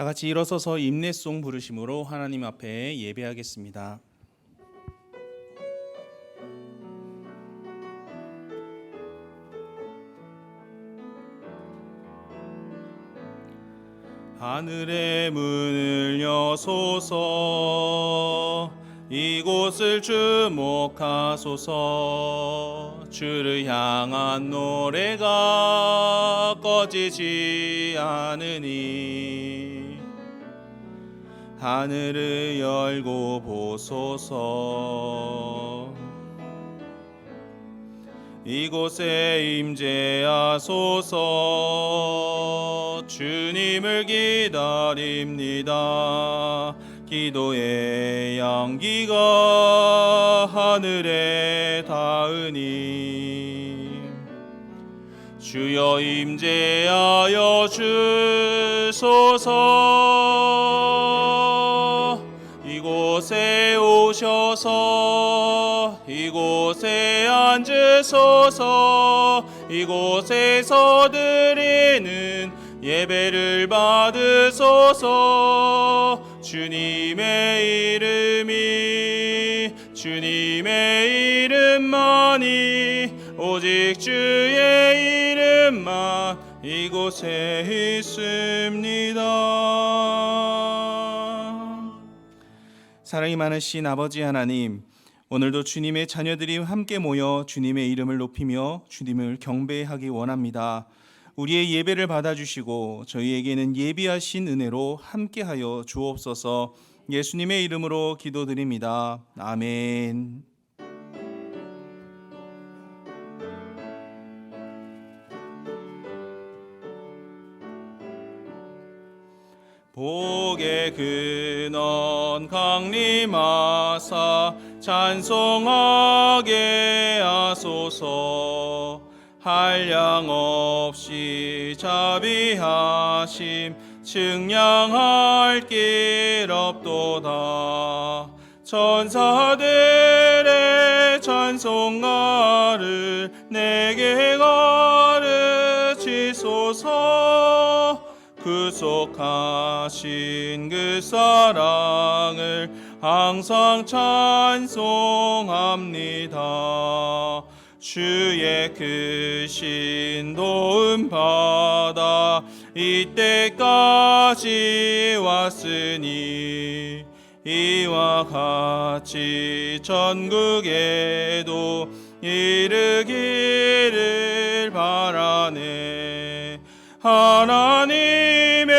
다 같이 일어서서 임내송 부르심으로 하나님 앞에 예배하겠습니다. 하늘의 문을 여소서, 이곳을 주목하소서. 주를 향한 노래가 꺼지지 않으니 하늘을 열고 보소서. 이곳에 임재하소서. 주님을 기다립니다. 기도의 양기가 하늘에 닿으니 주여 임재하여 주소서. 이곳에 오셔서 이곳에 앉으소서. 이곳에서 드리는 예배를 받으소서. 주님의 이름만이 오직 주의 이름만 이곳에 있습니다. 사랑이 많으신 아버지 하나님, 오늘도 주님의 자녀들이 함께 모여 주님의 이름을 높이며 주님을 경배하기 원합니다. 우리의 예배를 받아주시고 저희에게는 예비하신 은혜로 함께하여 주옵소서. 예수님의 이름으로 기도드립니다. 아멘. 복의 근원 강림하사 찬송하게 하소서. 한량 없이 자비하심 측량할 길 없도다. 천사들의 찬송가를 내게 가르치소서. 구속하신 그 사랑을 항상 찬송합니다. 주의 크신 도움 받아 이때까지 왔으니 이와 같이 전국에도 이르기를 바라네. 하나님의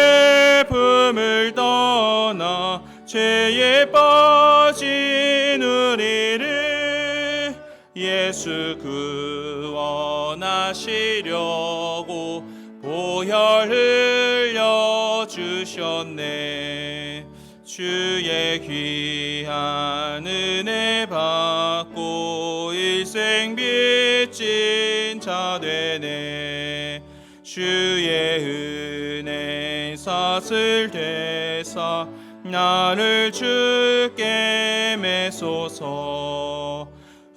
품을 떠나 죄에 빠진 우리를 예수 구원하시려고 보혈 흘려 주셨네. 주의 귀한 은혜 받고 일생 빚진 자 되네. 주의 은혜 사슬 되사 나를 주께 매소서.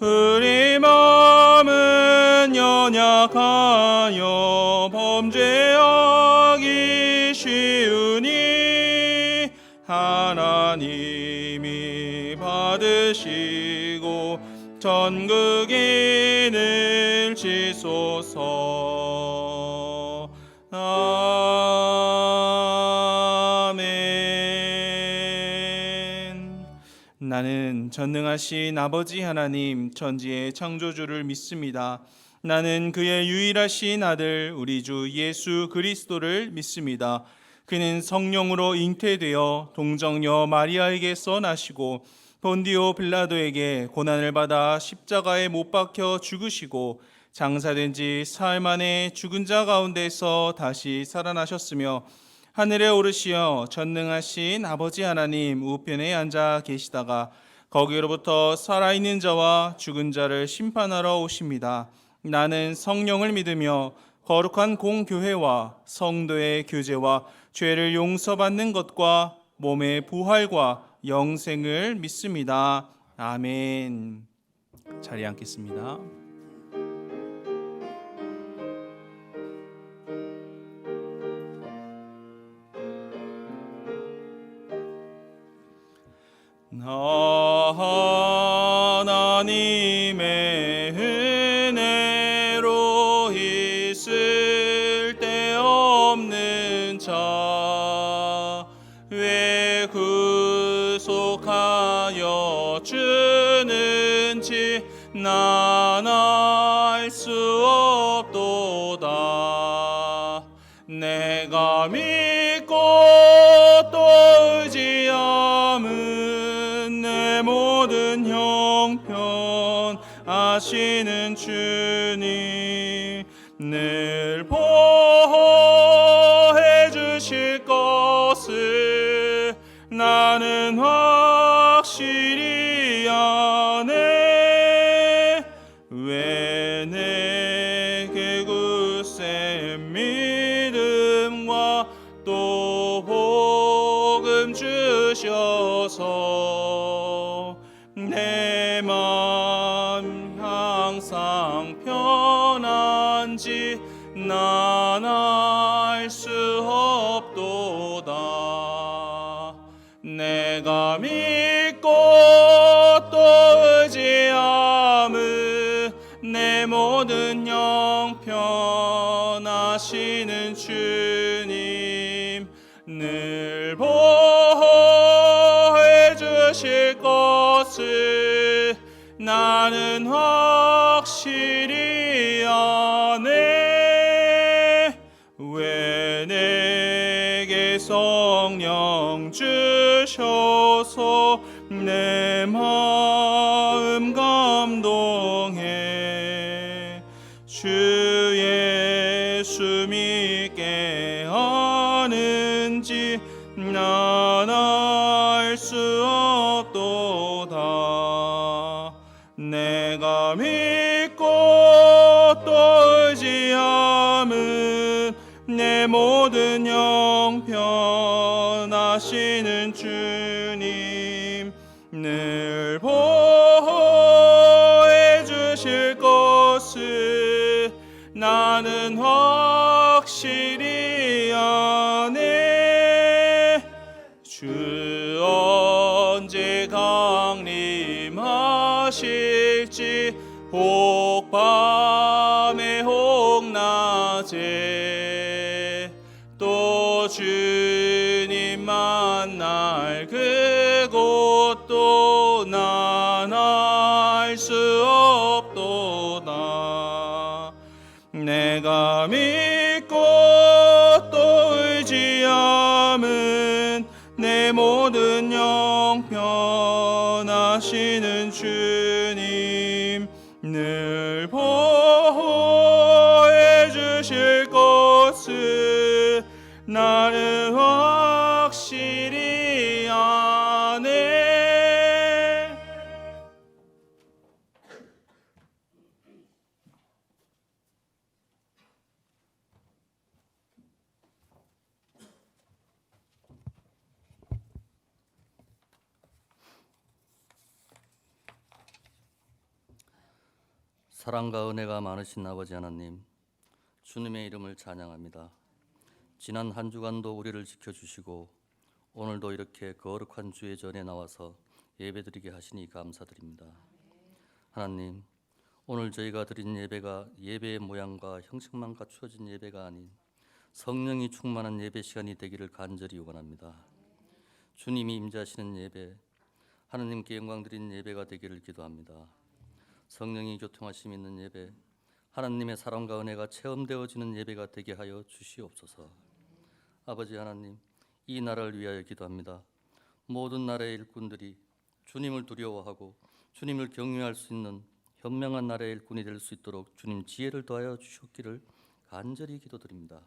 우리 마음은 연약하여 범죄하기 쉬우니 하나님이 받으시고 전국인을 지소서. 아멘. 나는 전능하신 아버지 하나님 천지의 창조주를 믿습니다. 나는 그의 유일하신 아들 우리 주 예수 그리스도를 믿습니다. 그는 성령으로 잉태되어 동정녀 마리아에게서 나시고 본디오 빌라도에게 고난을 받아 십자가에 못 박혀 죽으시고 장사된 지 사흘 만에 죽은 자 가운데서 다시 살아나셨으며 하늘에 오르시어 전능하신 아버지 하나님 우편에 앉아 계시다가 거기로부터 살아있는 자와 죽은 자를 심판하러 오십니다. 나는 성령을 믿으며 거룩한 공교회와 성도의 교제와 죄를 용서받는 것과 몸의 부활과 영생을 믿습니다. 아멘. 자리에 앉겠습니다. 하나님의 은혜로 있을 데 없는 자 왜 구속하여 주는지 난 알 수 없도다. 내가 믿고 또 의지함은 내 모든 형편 아시는 주님 늘 보호해 주실 것을 나는 확실히 아네. 왜 내게 굳센 믿음과 또 복음 주셔서 내 맘 항상 편한지 난 알 수 없도다. 내가 믿고 또 의지함은 내 모든 형편 아시는 주님 늘 보호해 주실 것을 나는 확실히 아네. 왜 내게 성령 주셔서 내 마음 감동해 주 예수 믿게 하는지 난 알 수 없도다. 내가 믿고 또 의지함은 내 모든 형편 아시는 주님 늘 보호해 주실 것을 나는 확실히 아네. 주 언제 강림하실지 혹 밤에 혹 낮에 또 주님 만날 그곳도 난 알 수 없도다. 내가 믿고 또 의지함은 내 모든 형편 아시는 주님 늘 보호해 주실 것을 나는 확실히 아네. 사랑과 은혜가 많으신 아버지 하나님, 주님의 이름을 찬양합니다. 지난 한 주간도 우리를 지켜주시고 오늘도 이렇게 거룩한 주의 전에 나와서 예배드리게 하시니 감사드립니다. 하나님, 오늘 저희가 드린 예배가 예배의 모양과 형식만 갖추어진 예배가 아닌 성령이 충만한 예배 시간이 되기를 간절히 원합니다. 주님이 임재하시는 예배, 하나님께 영광 드린 예배가 되기를 기도합니다. 성령이 교통하심 있는 예배, 하나님의 사랑과 은혜가 체험되어지는 예배가 되게 하여 주시옵소서. 아버지 하나님, 이 나라를 위하여 기도합니다. 모든 나라의 일꾼들이 주님을 두려워하고 주님을 경외할 수 있는 현명한 나라의 일꾼이 될 수 있도록 주님 지혜를 더하여 주셨기를 간절히 기도드립니다.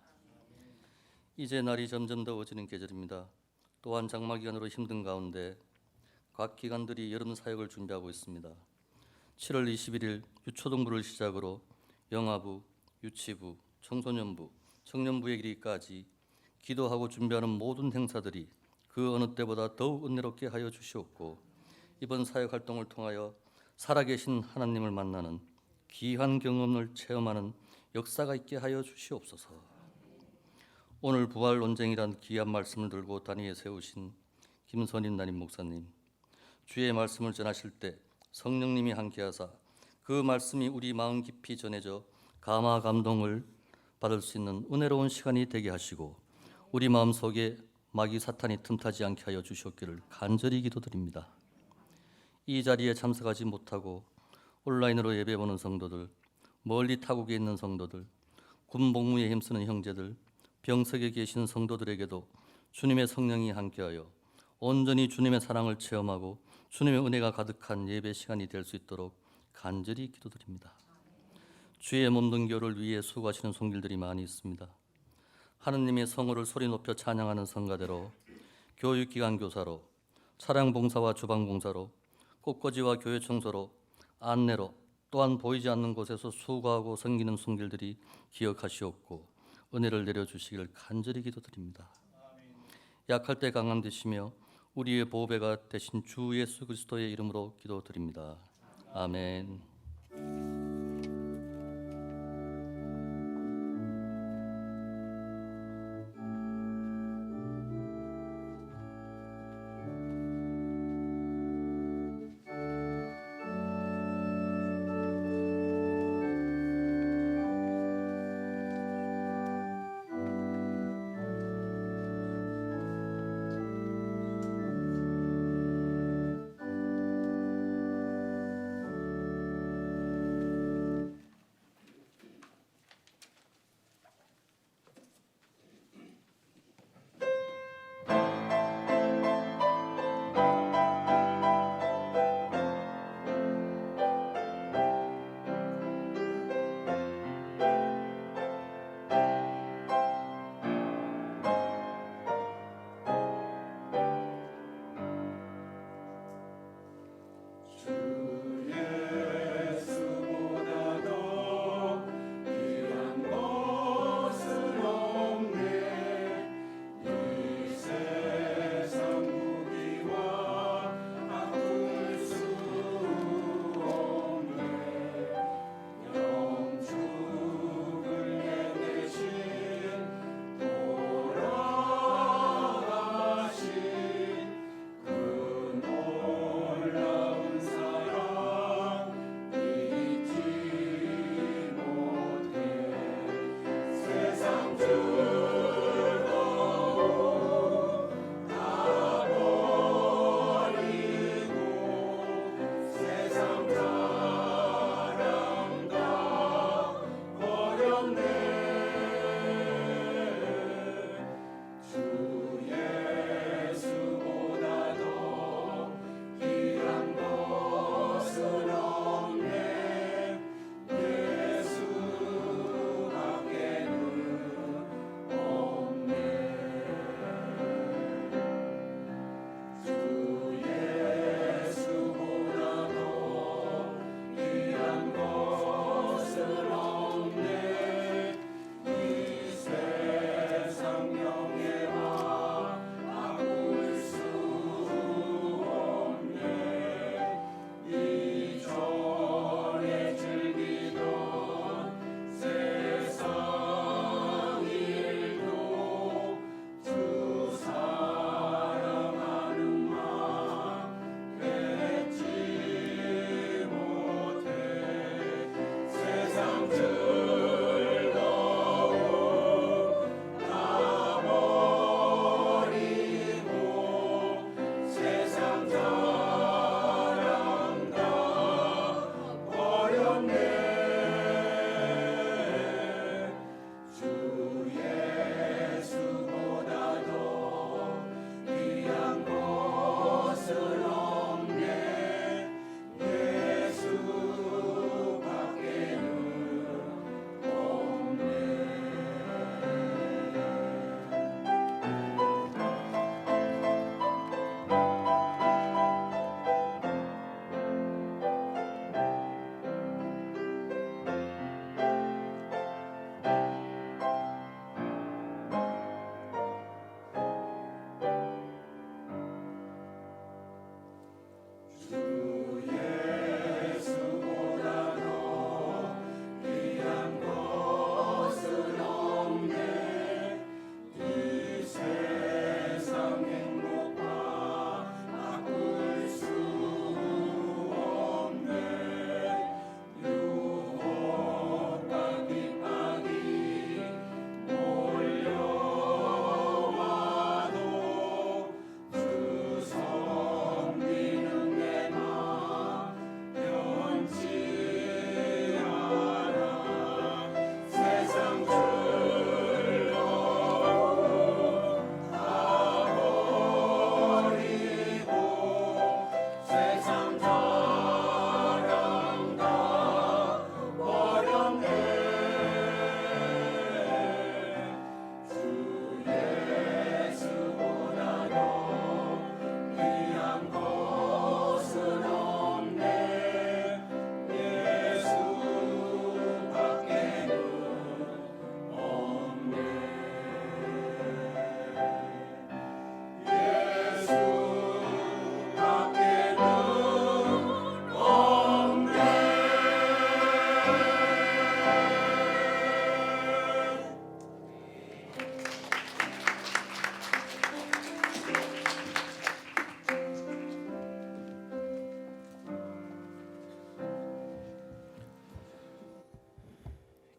이제 날이 점점 더워지는 계절입니다. 또한 장마 기간으로 힘든 가운데 각 기관들이 여름 사역을 준비하고 있습니다. 7월 21일 유초동부를 시작으로 영아부, 유치부, 청소년부, 청년부에 이르기까지 기도하고 준비하는 모든 행사들이 그 어느 때보다 더욱 은혜롭게 하여 주시옵고, 이번 사역 활동을 통하여 살아계신 하나님을 만나는 귀한 경험을 체험하는 역사가 있게 하여 주시옵소서. 오늘 부활 논쟁이란 귀한 말씀을 들고 단위에 세우신 김선인 담임 목사님, 주의 말씀을 전하실 때 성령님이 함께하사 그 말씀이 우리 마음 깊이 전해져 감화 감동을 받을 수 있는 은혜로운 시간이 되게 하시고 우리 마음속에 마귀 사탄이 틈타지 않게 하여 주시옵기를 간절히 기도드립니다. 이 자리에 참석하지 못하고 온라인으로 예배보는 성도들, 멀리 타국에 있는 성도들, 군 복무에 힘쓰는 형제들, 병석에 계시는 성도들에게도 주님의 성령이 함께하여 온전히 주님의 사랑을 체험하고 주님의 은혜가 가득한 예배 시간이 될 수 있도록 간절히 기도드립니다. 주의 몸된 교를 위해 수고하시는 손길들이 많이 있습니다. 하느님의 성호를 소리 높여 찬양하는 성가대로 교육기관 교사로 차량봉사와 주방봉사로 꽃꽂이와 교회 청소로 안내로 또한 보이지 않는 곳에서 수고하고 섬기는 손길들이 기억하시옵고 은혜를 내려주시기를 간절히 기도드립니다. 약할 때 강함 되시며 우리의 보배가 되신 주 예수 그리스도의 이름으로 기도드립니다. 아멘.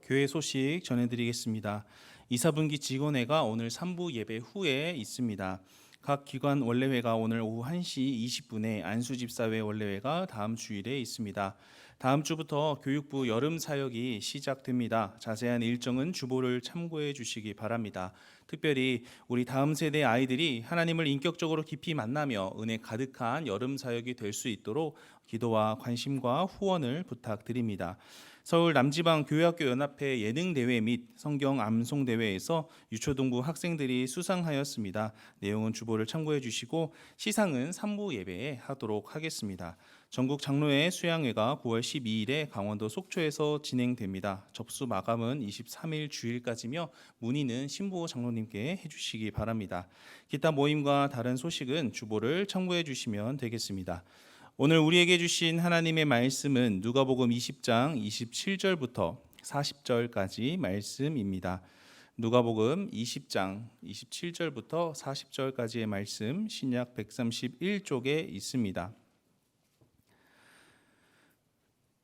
교회 소식 전해드리겠습니다. 이사분기 직원회가 오늘 3부 예배 후에 있습니다. 각 기관 원래회가 오늘 오후 1시 20분에 안수집사회 원래회가 다음 주일에 있습니다. 다음 주부터 교육부 여름 사역이 시작됩니다. 자세한 일정은 주보를 참고해 주시기 바랍니다. 특별히 우리 다음 세대 아이들이 하나님을 인격적으로 깊이 만나며 은혜 가득한 여름 사역이 될 수 있도록 기도와 관심과 후원을 부탁드립니다. 서울 남지방 교회학교 연합회 예능 대회 및 성경 암송 대회에서 유초동부 학생들이 수상하였습니다. 내용은 주보를 참고해 주시고 시상은 3부 예배에 하도록 하겠습니다. 전국 장로회 수양회가 9월 12일에 강원도 속초에서 진행됩니다. 접수 마감은 23일 주일까지며 문의는 신부 장로님께 해주시기 바랍니다. 기타 모임과 다른 소식은 주보를 참고해 주시면 되겠습니다. 오늘 우리에게 주신 하나님의 말씀은 누가복음 20장 27절부터 40절까지 말씀입니다. 누가복음 20장 27절부터 40절까지의 말씀 신약 131쪽에 있습니다.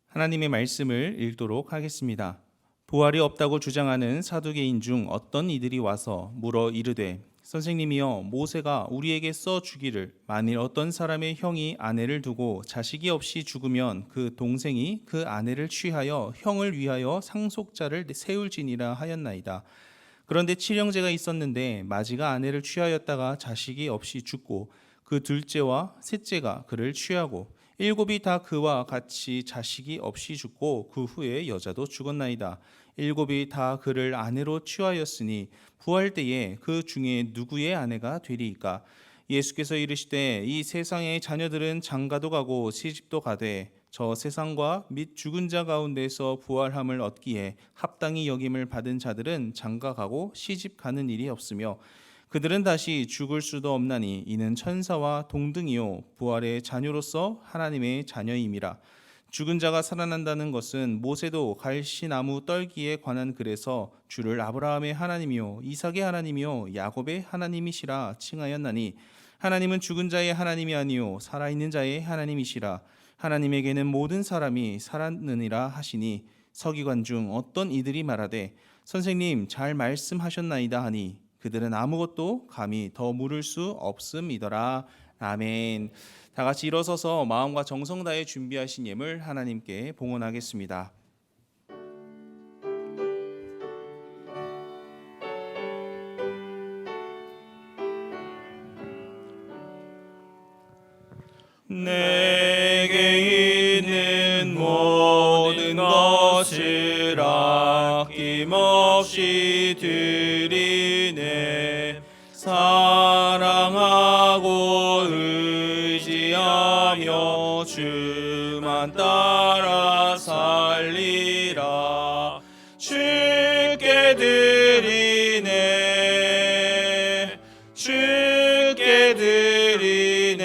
하나님의 말씀을 읽도록 하겠습니다. 부활이 없다고 주장하는 사두개인 중 어떤 이들이 와서 물어 이르되 선생님이여 모세가 우리에게 써 주기를 만일 어떤 사람의 형이 아내를 두고 자식이 없이 죽으면 그 동생이 그 아내를 취하여 형을 위하여 상속자를 세울지니라 하였나이다. 그런데 칠형제가 있었는데 마지가 아내를 취하였다가 자식이 없이 죽고 그 둘째와 셋째가 그를 취하고 일곱이 다 그와 같이 자식이 없이 죽고 그 후에 여자도 죽었나이다. 일곱이 다 그를 아내로 취하였으니 부활 때에 그 중에 누구의 아내가 되리이까? 예수께서 이르시되 이 세상의 자녀들은 장가도 가고 시집도 가되 저 세상과 및 죽은 자 가운데서 부활함을 얻기에 합당히 여김을 받은 자들은 장가 가고 시집 가는 일이 없으며 그들은 다시 죽을 수도 없나니 이는 천사와 동등이요 부활의 자녀로서 하나님의 자녀임이라. 죽은 자가 살아난다는 것은 모세도 갈시나무 떨기에 관한 글에서 주를 아브라함의 하나님이요 이삭의 하나님이요 야곱의 하나님이시라 칭하였나니 하나님은 죽은 자의 하나님이 아니요 살아있는 자의 하나님이시라. 하나님에게는 모든 사람이 살았느니라 하시니 서기관 중 어떤 이들이 말하되 선생님 잘 말씀하셨나이다 하니 그들은 아무것도 감히 더 물을 수 없음이더라. 아멘. 다 같이 일어서서 마음과 정성 다해 준비하신 예물 하나님께 봉헌하겠습니다. 내게 있는 모든 것을 아낌없이 드리네. 사랑하고 의지하며 주만 따라 살리라. 주께 드리네. 주께 드리네.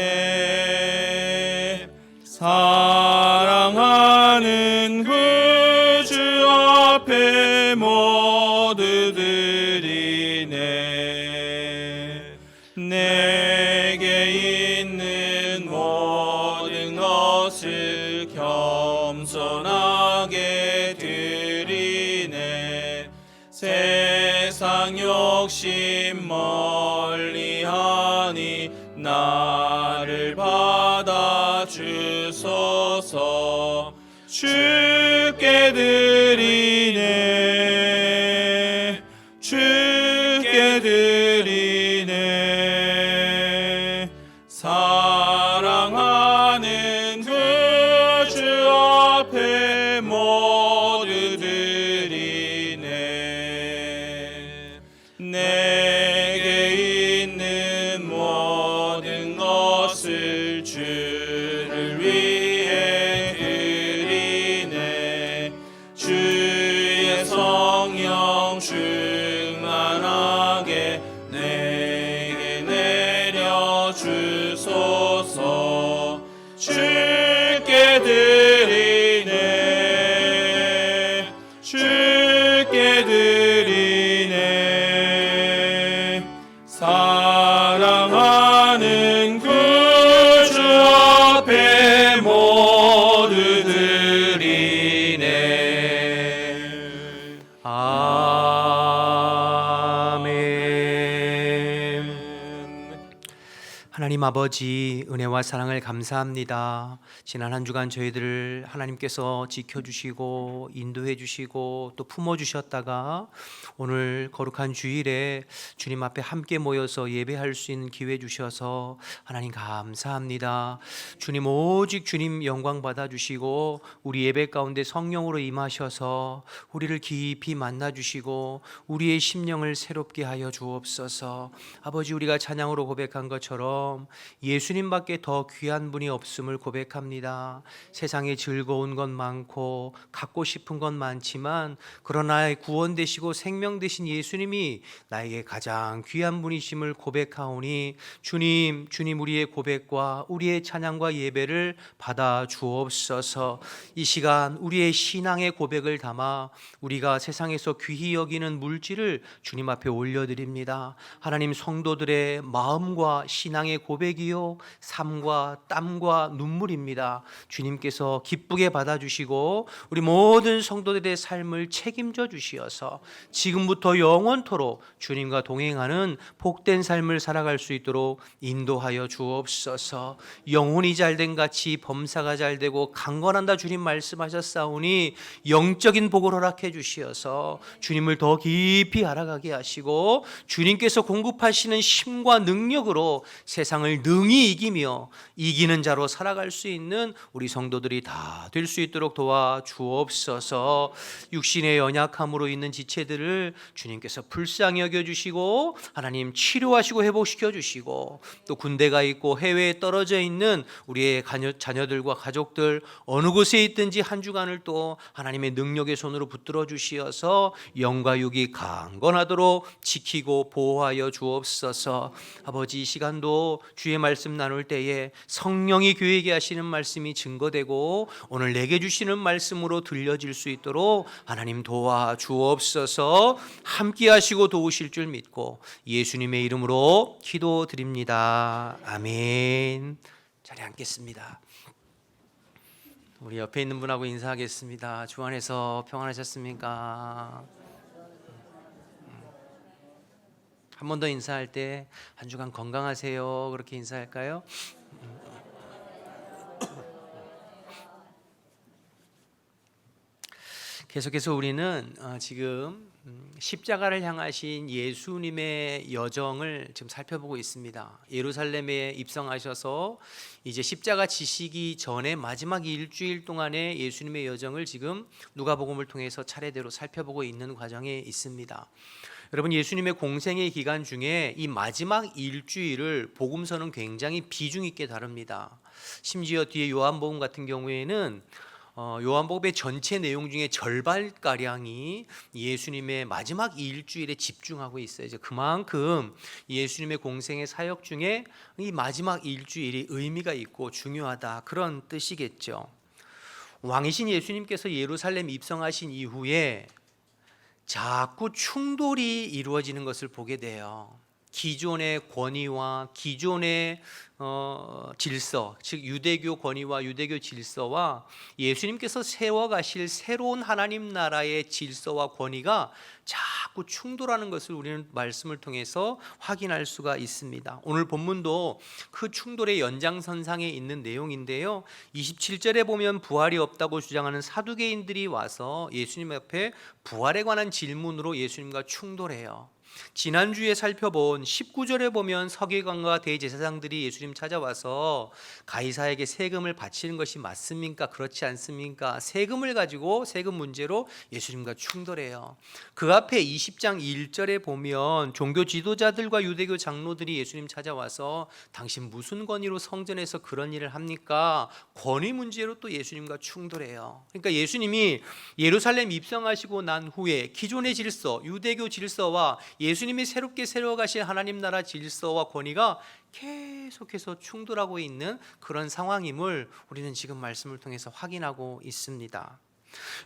사랑하는 구주 앞에 모두 드리네. 내게 있는 모든 것을 겸손하게 드리네. 세상 욕심 멀리하니 나를 받아 주소서. 주께 드리네. 주께 드리네. 사랑하는 구주 앞에 모두 드리네. 내게 있는 모든 것을 주를 위해 드리네. 주의 성령 충만하게 내게 내려 주소서. 주께 드리네. 주께 드리네. 사랑하는 구주 앞에 모두 드리네. 하나님 아버지, 은혜와 사랑을 감사합니다. 지난 한 주간 저희들을 하나님께서 지켜주시고 인도해 주시고 또 품어주셨다가 오늘 거룩한 주일에 주님 앞에 함께 모여서 예배할 수 있는 기회 주셔서 하나님 감사합니다. 주님, 오직 주님 영광 받아주시고 우리 예배 가운데 성령으로 임하셔서 우리를 깊이 만나주시고 우리의 심령을 새롭게 하여 주옵소서. 아버지, 우리가 찬양으로 고백한 것처럼 예수님밖에 더 귀한 분이 없음을 고백합니다. 세상에 즐거운 건 많고 갖고 싶은 건 많지만 그러나 구원 되시고 생명 되신 예수님이 나에게 가장 귀한 분이심을 고백하오니 주님 우리의 고백과 우리의 찬양과 예배를 받아 주옵소서. 이 시간 우리의 신앙의 고백을 담아 우리가 세상에서 귀히 여기는 물질을 주님 앞에 올려드립니다. 하나님, 성도들의 마음과 신앙의 고백이요 삶과 땀과 눈물입니다. 주님께서 기쁘게 받아주시고 우리 모든 성도들의 삶을 책임져 주시어서 지금부터 영원토록 주님과 동행하는 복된 삶을 살아갈 수 있도록 인도하여 주옵소서. 영혼이 잘된 같이 범사가 잘되고 강건한다 주님 말씀하셨사오니 영적인 복을 허락해 주시어서 주님을 더 깊이 알아가게 하시고 주님께서 공급하시는 힘과 능력으로 세상을 능히 이기며 이기는 자로 살아갈 수 있는 우리 성도들이 다 될 수 있도록 도와 주옵소서. 육신의 연약함으로 있는 지체들을 주님께서 불쌍히 여겨주시고 하나님 치료하시고 회복시켜 주시고 또 군대가 있고 해외에 떨어져 있는 우리의 자녀들과 가족들 어느 곳에 있든지 한 주간을 또 하나님의 능력의 손으로 붙들어 주시어서 영과 육이 강건하도록 지키고 보호하여 주옵소서. 아버지, 이 시간도 주의 말씀 나눌 때에 성령이 교회에게 하시는 말씀이 증거되고 오늘 내게 주시는 말씀으로 들려질 수 있도록 하나님 도와 주옵소서. 함께 하시고 도우실 줄 믿고 예수님의 이름으로 기도드립니다. 아멘. 자리에 앉겠습니다. 우리 옆에 있는 분하고 인사하겠습니다. 주 안에서 평안하셨습니까? 한 번 더 인사할 때 한 주간 건강하세요 그렇게 인사할까요? 계속해서 우리는 지금 십자가를 향하신 예수님의 여정을 지금 살펴보고 있습니다. 예루살렘에 입성하셔서 이제 십자가 지시기 전에 마지막 일주일 동안의 예수님의 여정을 지금 누가복음을 통해서 차례대로 살펴보고 있는 과정에 있습니다. 여러분, 예수님의 공생의 기간 중에 이 마지막 일주일을 복음서는 굉장히 비중 있게 다룹니다. 심지어 뒤에 요한복음 같은 경우에는 요한복음의 전체 내용 중에 절반가량이 예수님의 마지막 일주일에 집중하고 있어요. 이제 그만큼 예수님의 공생의 사역 중에 이 마지막 일주일이 의미가 있고 중요하다, 그런 뜻이겠죠. 왕이신 예수님께서 예루살렘 입성하신 이후에 자꾸 충돌이 이루어지는 것을 보게 돼요. 기존의 권위와 기존의 질서, 즉 유대교 권위와 유대교 질서와 예수님께서 세워가실 새로운 하나님 나라의 질서와 권위가 자꾸 충돌하는 것을 우리는 말씀을 통해서 확인할 수가 있습니다. 오늘 본문도 그 충돌의 연장선상에 있는 내용인데요, 27절에 보면 부활이 없다고 주장하는 사두개인들이 와서 예수님 앞에 부활에 관한 질문으로 예수님과 충돌해요. 지난주에 살펴본 19절에 보면 서기관과 대제사장들이 예수님 찾아와서 가이사에게 세금을 바치는 것이 맞습니까? 그렇지 않습니까? 세금을 가지고 세금 문제로 예수님과 충돌해요. 그 앞에 20장 1절에 보면 종교 지도자들과 유대교 장로들이 예수님 찾아와서 당신 무슨 권위로 성전에서 그런 일을 합니까? 권위 문제로 또 예수님과 충돌해요. 그러니까 예수님이 예루살렘 입성하시고 난 후에 기존의 질서, 유대교 질서와 예수님이 새롭게 세워가신 하나님 나라 질서와 권위가 계속해서 충돌하고 있는 그런 상황임을 우리는 지금 말씀을 통해서 확인하고 있습니다.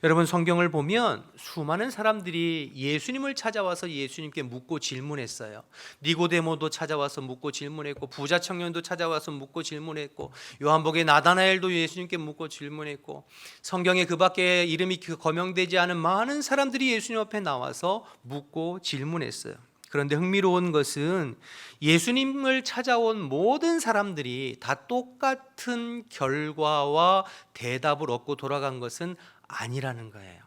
여러분, 성경을 보면 수많은 사람들이 예수님을 찾아와서 예수님께 묻고 질문했어요. 니고데모도 찾아와서 묻고 질문했고, 부자 청년도 찾아와서 묻고 질문했고, 요한복음의 나다나엘도 예수님께 묻고 질문했고, 성경에 그 밖에 이름이 거명되지 않은 많은 사람들이 예수님 앞에 나와서 묻고 질문했어요. 그런데 흥미로운 것은 예수님을 찾아온 모든 사람들이 다 똑같은 결과와 대답을 얻고 돌아간 것은 아니라는 거예요.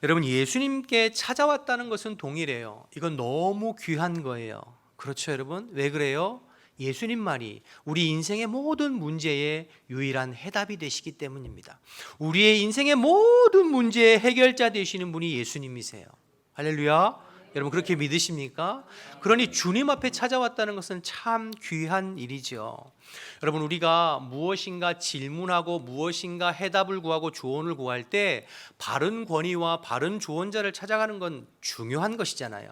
여러분, 예수님께 찾아왔다는 것은 동일해요. 이건 너무 귀한 거예요. 그렇죠, 여러분? 왜 그래요? 예수님 말이 우리 인생의 모든 문제의 유일한 해답이 되시기 때문입니다. 우리의 인생의 모든 문제의 해결자 되시는 분이 예수님이세요. 할렐루야. 여러분, 그렇게 믿으십니까? 그러니 주님 앞에 찾아왔다는 것은 참 귀한 일이죠. 여러분, 우리가 무엇인가 질문하고 무엇인가 해답을 구하고 조언을 구할 때 바른 권위와 바른 조언자를 찾아가는 건 중요한 것이잖아요.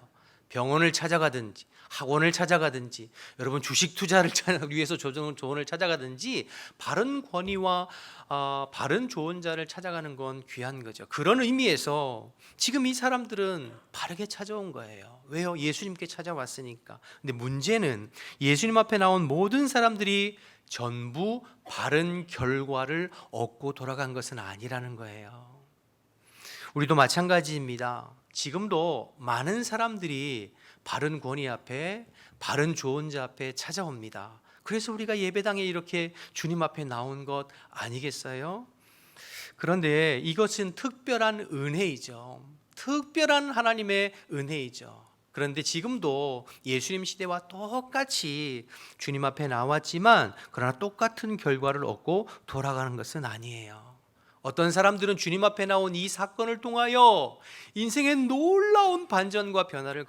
병원을 찾아가든지 학원을 찾아가든지 여러분 주식 투자를 위해서 조언을 찾아가든지 바른 권위와 바른 조언자를 찾아가는 건 귀한 거죠. 그런 의미에서 지금 이 사람들은 바르게 찾아온 거예요. 왜요? 예수님께 찾아왔으니까. 근데 문제는 예수님 앞에 나온 모든 사람들이 전부 바른 결과를 얻고 돌아간 것은 아니라는 거예요. 우리도 마찬가지입니다. 지금도 많은 사람들이 바른 권위 앞에 바른 조언자 앞에 찾아옵니다. 그래서 우리가 예배당에 이렇게 주님 앞에 나온 것 아니겠어요? 그런데 이것은 특별한 은혜이죠. 특별한 하나님의 은혜이죠. 그런데 지금도 예수님 시대와 똑같이 주님 앞에 나왔지만 그러나 똑같은 결과를 얻고 돌아가는 것은 아니에요. 어떤 사람들은 주님 앞에 나온 이 사건을 통하여 인생의 놀라운 반전과 변화를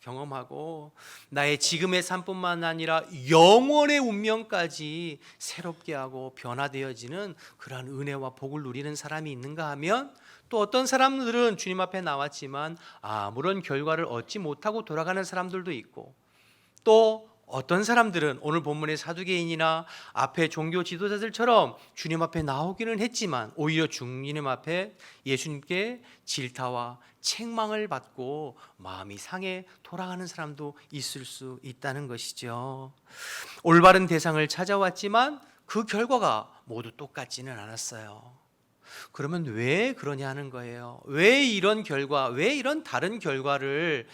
경험하고 나의 지금의 삶뿐만 아니라 영원의 운명까지 새롭게 하고 변화되어지는 그러한 은혜와 복을 누리는 사람이 있는가 하면, 또 어떤 사람들은 주님 앞에 나왔지만 아무런 결과를 얻지 못하고 돌아가는 사람들도 있고, 또 어떤 사람들은 오늘 본문의 사두개인이나 앞에 종교 지도자들처럼 주님 앞에 나오기는 했지만 오히려 주님 앞에 예수님께 질타와 책망을 받고 마음이 상해 돌아가는 사람도 있을 수 있다는 것이죠. 올바른 대상을 찾아왔지만 그 결과가 모두 똑같지는 않았어요. 그러면 왜 그러냐 하는 거예요. 왜 이런 결과, 왜 이런 다른 결과를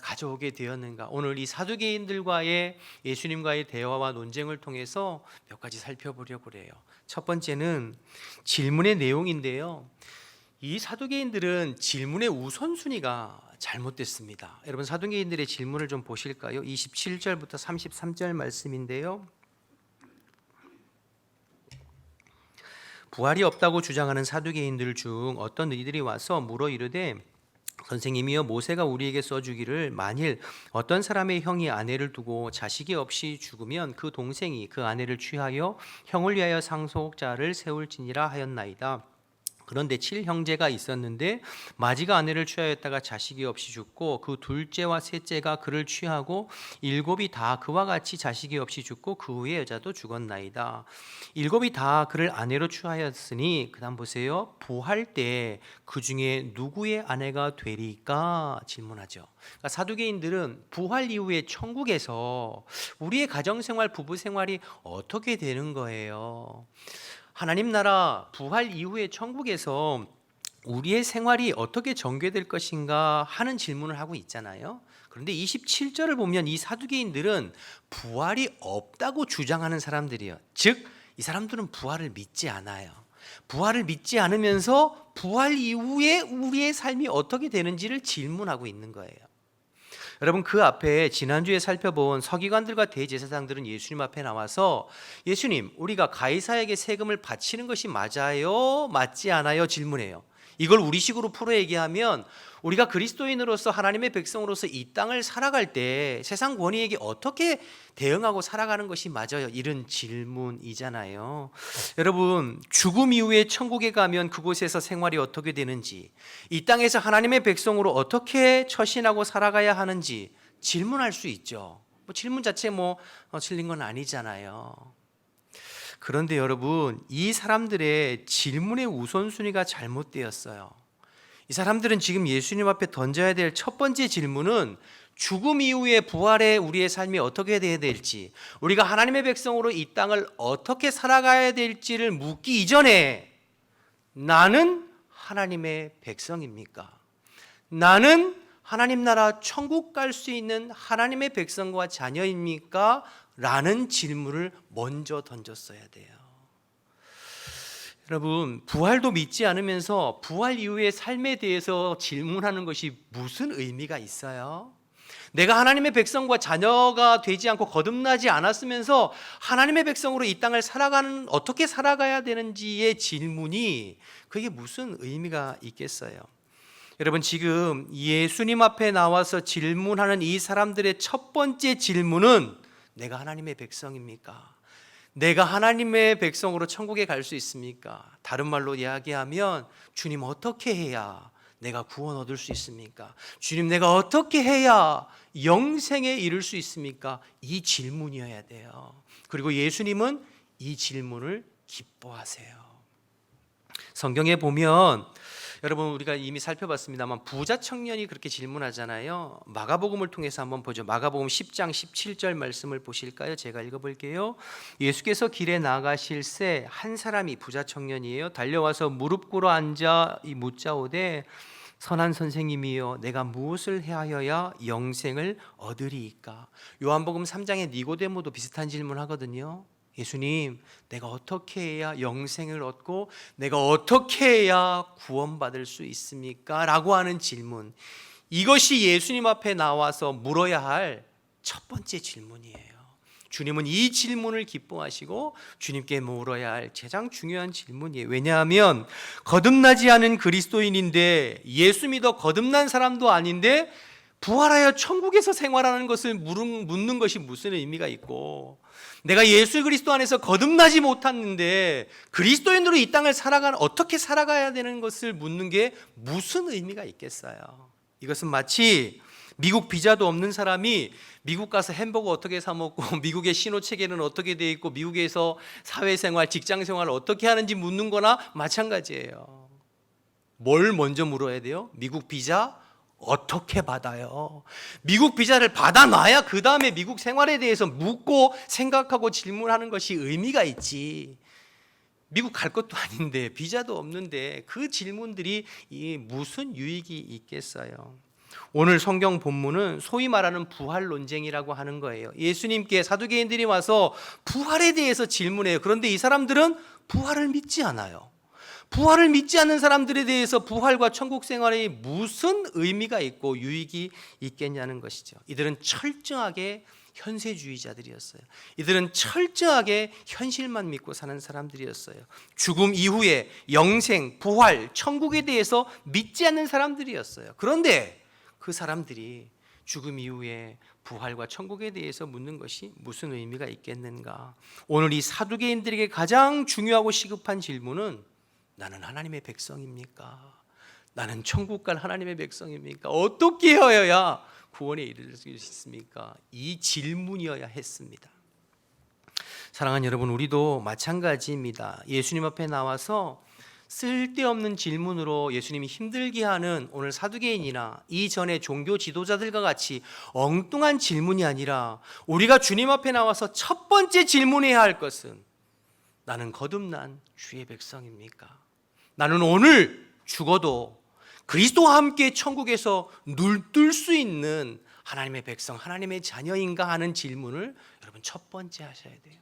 가져오게 되었는가? 오늘 이 사두개인들과의 예수님과의 대화와 논쟁을 통해서 몇 가지 살펴보려고 해요. 첫 번째는 질문의 내용인데요. 이 사두개인들은 질문의 우선순위가 잘못됐습니다. 여러분, 사두개인들의 질문을 좀 보실까요? 27절부터 33절 말씀인데요. 부활이 없다고 주장하는 사두개인들 중 어떤 이들이 와서 물어 이르되, 선생님이여, 모세가 우리에게 써주기를 만일 어떤 사람의 형이 아내를 두고 자식이 없이 죽으면 그 동생이 그 아내를 취하여 형을 위하여 상속자를 세울지니라 하였나이다. 그런데 7형제가 있었는데 마지가 아내를 취하였다가 자식이 없이 죽고 그 둘째와 셋째가 그를 취하고 7이 다 그와 같이 자식이 없이 죽고 그 후에 여자도 죽었나이다. 7이 다 그를 아내로 취하였으니, 그 다음 보세요. 부활 때 그 중에 누구의 아내가 되리까 질문하죠. 그러니까 사두개인들은 부활 이후에 천국에서 우리의 가정생활, 부부생활이 어떻게 되는 거예요? 하나님 나라 부활 이후에 천국에서 우리의 생활이 어떻게 전개될 것인가 하는 질문을 하고 있잖아요. 그런데 27절을 보면 이 사두개인들은 부활이 없다고 주장하는 사람들이에요. 즉, 이 사람들은 부활을 믿지 않아요. 부활을 믿지 않으면서 부활 이후에 우리의 삶이 어떻게 되는지를 질문하고 있는 거예요. 여러분, 그 앞에 지난주에 살펴본 서기관들과 대제사장들은 예수님 앞에 나와서 예수님, 우리가 가이사에게 세금을 바치는 것이 맞아요? 맞지 않아요? 질문해요. 이걸 우리식으로 풀어 얘기하면 우리가 그리스도인으로서 하나님의 백성으로서 이 땅을 살아갈 때 세상 권위에게 어떻게 대응하고 살아가는 것이 맞아요? 이런 질문이잖아요. 여러분, 죽음 이후에 천국에 가면 그곳에서 생활이 어떻게 되는지, 이 땅에서 하나님의 백성으로 어떻게 처신하고 살아가야 하는지 질문할 수 있죠. 질문 자체 틀린 건 아니잖아요. 그런데 여러분, 이 사람들의 질문의 우선순위가 잘못되었어요. 이 사람들은 지금 예수님 앞에 던져야 될 첫 번째 질문은 죽음 이후에 부활에 우리의 삶이 어떻게 돼야 될지, 우리가 하나님의 백성으로 이 땅을 어떻게 살아가야 될지를 묻기 이전에 나는 하나님의 백성입니까? 나는 하나님 나라 천국 갈 수 있는 하나님의 백성과 자녀입니까? 라는 질문을 먼저 던졌어야 돼요. 여러분, 부활도 믿지 않으면서 부활 이후의 삶에 대해서 질문하는 것이 무슨 의미가 있어요? 내가 하나님의 백성과 자녀가 되지 않고 거듭나지 않았으면서 하나님의 백성으로 이 땅을 어떻게 살아가야 되는지의 질문이 그게 무슨 의미가 있겠어요? 여러분, 지금 예수님 앞에 나와서 질문하는 이 사람들의 첫 번째 질문은 내가 하나님의 백성입니까? 내가 하나님의 백성으로 천국에 갈 수 있습니까? 다른 말로 이야기하면 주님, 어떻게 해야 내가 구원 얻을 수 있습니까? 주님, 내가 어떻게 해야 영생에 이를 수 있습니까? 이 질문이어야 돼요. 그리고 예수님은 이 질문을 기뻐하세요. 성경에 보면 여러분, 우리가 이미 살펴봤습니다만 부자 청년이 그렇게 질문하잖아요. 마가복음을 통해서 한번 보죠. 마가복음 10장 17절 말씀을 보실까요? 제가 읽어볼게요. 예수께서 길에 나가실새 한 사람이, 부자 청년이에요, 달려와서 무릎 꿇어 앉아 묻자오되 선한 선생님이여, 내가 무엇을 해하여야 영생을 얻으리이까? 요한복음 3장의 니고데모도 비슷한 질문하거든요. 예수님, 내가 어떻게 해야 영생을 얻고 내가 어떻게 해야 구원받을 수 있습니까? 라고 하는 질문, 이것이 예수님 앞에 나와서 물어야 할 첫 번째 질문이에요. 주님은 이 질문을 기뻐하시고 주님께 물어야 할 가장 중요한 질문이에요. 왜냐하면 거듭나지 않은 그리스도인인데, 예수 믿어 거듭난 사람도 아닌데 부활하여 천국에서 생활하는 것을 묻는 것이 무슨 의미가 있고, 내가 예수 그리스도 안에서 거듭나지 못했는데 그리스도인으로 이 땅을 어떻게 살아가야 되는 것을 묻는 게 무슨 의미가 있겠어요? 이것은 마치 미국 비자도 없는 사람이 미국 가서 햄버거 어떻게 사 먹고 미국의 신호 체계는 어떻게 돼 있고 미국에서 사회생활, 직장생활을 어떻게 하는지 묻는 거나 마찬가지예요. 뭘 먼저 물어야 돼요? 미국 비자 어떻게 받아요? 미국 비자를 받아놔야 그 다음에 미국 생활에 대해서 묻고 생각하고 질문하는 것이 의미가 있지. 미국 갈 것도 아닌데 비자도 없는데 그 질문들이 무슨 유익이 있겠어요? 오늘 성경 본문은 소위 말하는 부활 논쟁이라고 하는 거예요. 예수님께 사두개인들이 와서 부활에 대해서 질문해요. 그런데 이 사람들은 부활을 믿지 않아요. 부활을 믿지 않는 사람들에 대해서 부활과 천국 생활에 무슨 의미가 있고 유익이 있겠냐는 것이죠. 이들은 철저하게 현세주의자들이었어요. 이들은 철저하게 현실만 믿고 사는 사람들이었어요. 죽음 이후에 영생, 부활, 천국에 대해서 믿지 않는 사람들이었어요. 그런데 그 사람들이 죽음 이후에 부활과 천국에 대해서 묻는 것이 무슨 의미가 있겠는가? 오늘 이 사두개인들에게 가장 중요하고 시급한 질문은 나는 하나님의 백성입니까? 나는 천국 갈 하나님의 백성입니까? 어떻게 하여야 구원에 이를 수 있습니까? 이 질문이어야 했습니다. 사랑하는 여러분, 우리도 마찬가지입니다. 예수님 앞에 나와서 쓸데없는 질문으로 예수님이 힘들게 하는 오늘 사두개인이나 이전의 종교 지도자들과 같이 엉뚱한 질문이 아니라 우리가 주님 앞에 나와서 첫 번째 질문해야 할 것은 나는 거듭난 주의 백성입니까? 나는 오늘 죽어도 그리스도와 함께 천국에서 눈뜰 수 있는 하나님의 백성, 하나님의 자녀인가 하는 질문을 여러분 첫 번째 하셔야 돼요.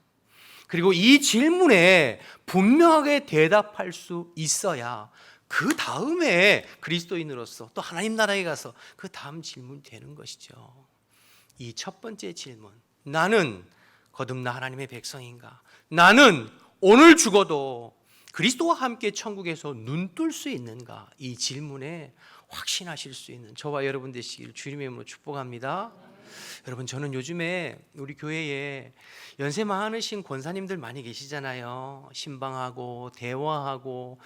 그리고 이 질문에 분명하게 대답할 수 있어야 그 다음에 그리스도인으로서 또 하나님 나라에 가서 그 다음 질문이 되는 것이죠. 이 첫 번째 질문, 나는 거듭나 하나님의 백성인가? 나는 오늘 죽어도 그리스도와 함께 천국에서 눈뜰 수 있는가? 이 질문에 확신하실 수 있는 저와 여러분 되시기를 주님의 이름으로 축복합니다. 여러분, 저는 요즘에 우리 교회에 연세 많으신 권사님들 많이 계시잖아요. 신방하고 대화하고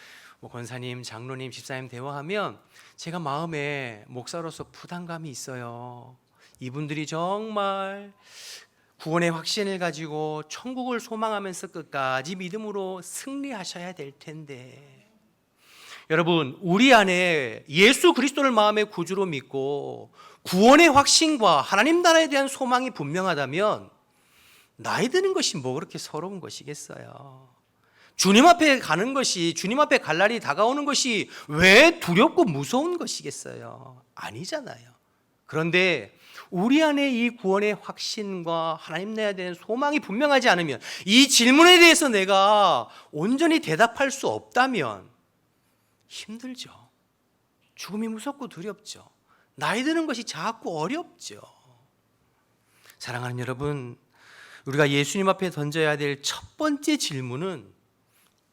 권사님, 장로님, 집사님 대화하면 제가 마음에 목사로서 부담감이 있어요. 이분들이 정말 구원의 확신을 가지고 천국을 소망하면서 끝까지 믿음으로 승리하셔야 될 텐데, 여러분, 우리 안에 예수 그리스도를 마음의 구주로 믿고 구원의 확신과 하나님 나라에 대한 소망이 분명하다면 나이 드는 것이 뭐 그렇게 서러운 것이겠어요? 주님 앞에 가는 것이, 주님 앞에 갈 날이 다가오는 것이 왜 두렵고 무서운 것이겠어요? 아니잖아요. 그런데 우리 안에 이 구원의 확신과 하나님 내야 되는 소망이 분명하지 않으면, 이 질문에 대해서 내가 온전히 대답할 수 없다면 힘들죠. 죽음이 무섭고 두렵죠. 나이 드는 것이 자꾸 어렵죠. 사랑하는 여러분, 우리가 예수님 앞에 던져야 될 첫 번째 질문은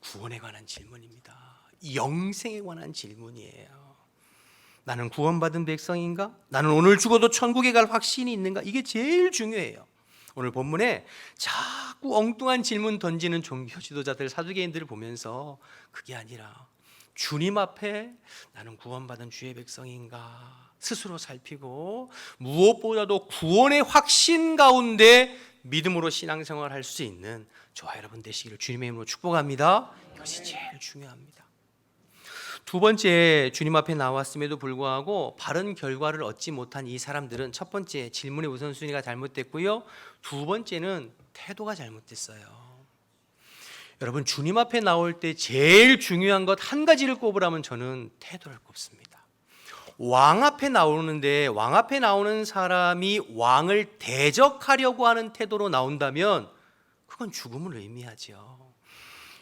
구원에 관한 질문입니다. 영생에 관한 질문이에요. 나는 구원받은 백성인가? 나는 오늘 죽어도 천국에 갈 확신이 있는가? 이게 제일 중요해요. 오늘 본문에 자꾸 엉뚱한 질문 던지는 종교 지도자들, 사두개인들을 보면서 그게 아니라 주님 앞에 나는 구원받은 주의 백성인가 스스로 살피고, 무엇보다도 구원의 확신 가운데 믿음으로 신앙생활할 수 있는 저와 여러분 되시기를 주님의 이름으로 축복합니다. 이것이 제일 중요합니다. 두 번째, 주님 앞에 나왔음에도 불구하고 바른 결과를 얻지 못한 이 사람들은, 첫 번째 질문의 우선순위가 잘못됐고요, 두 번째는 태도가 잘못됐어요. 여러분, 주님 앞에 나올 때 제일 중요한 것 한 가지를 꼽으라면 저는 태도를 꼽습니다. 왕 앞에 나오는데, 왕 앞에 나오는 사람이 왕을 대적하려고 하는 태도로 나온다면 그건 죽음을 의미하죠.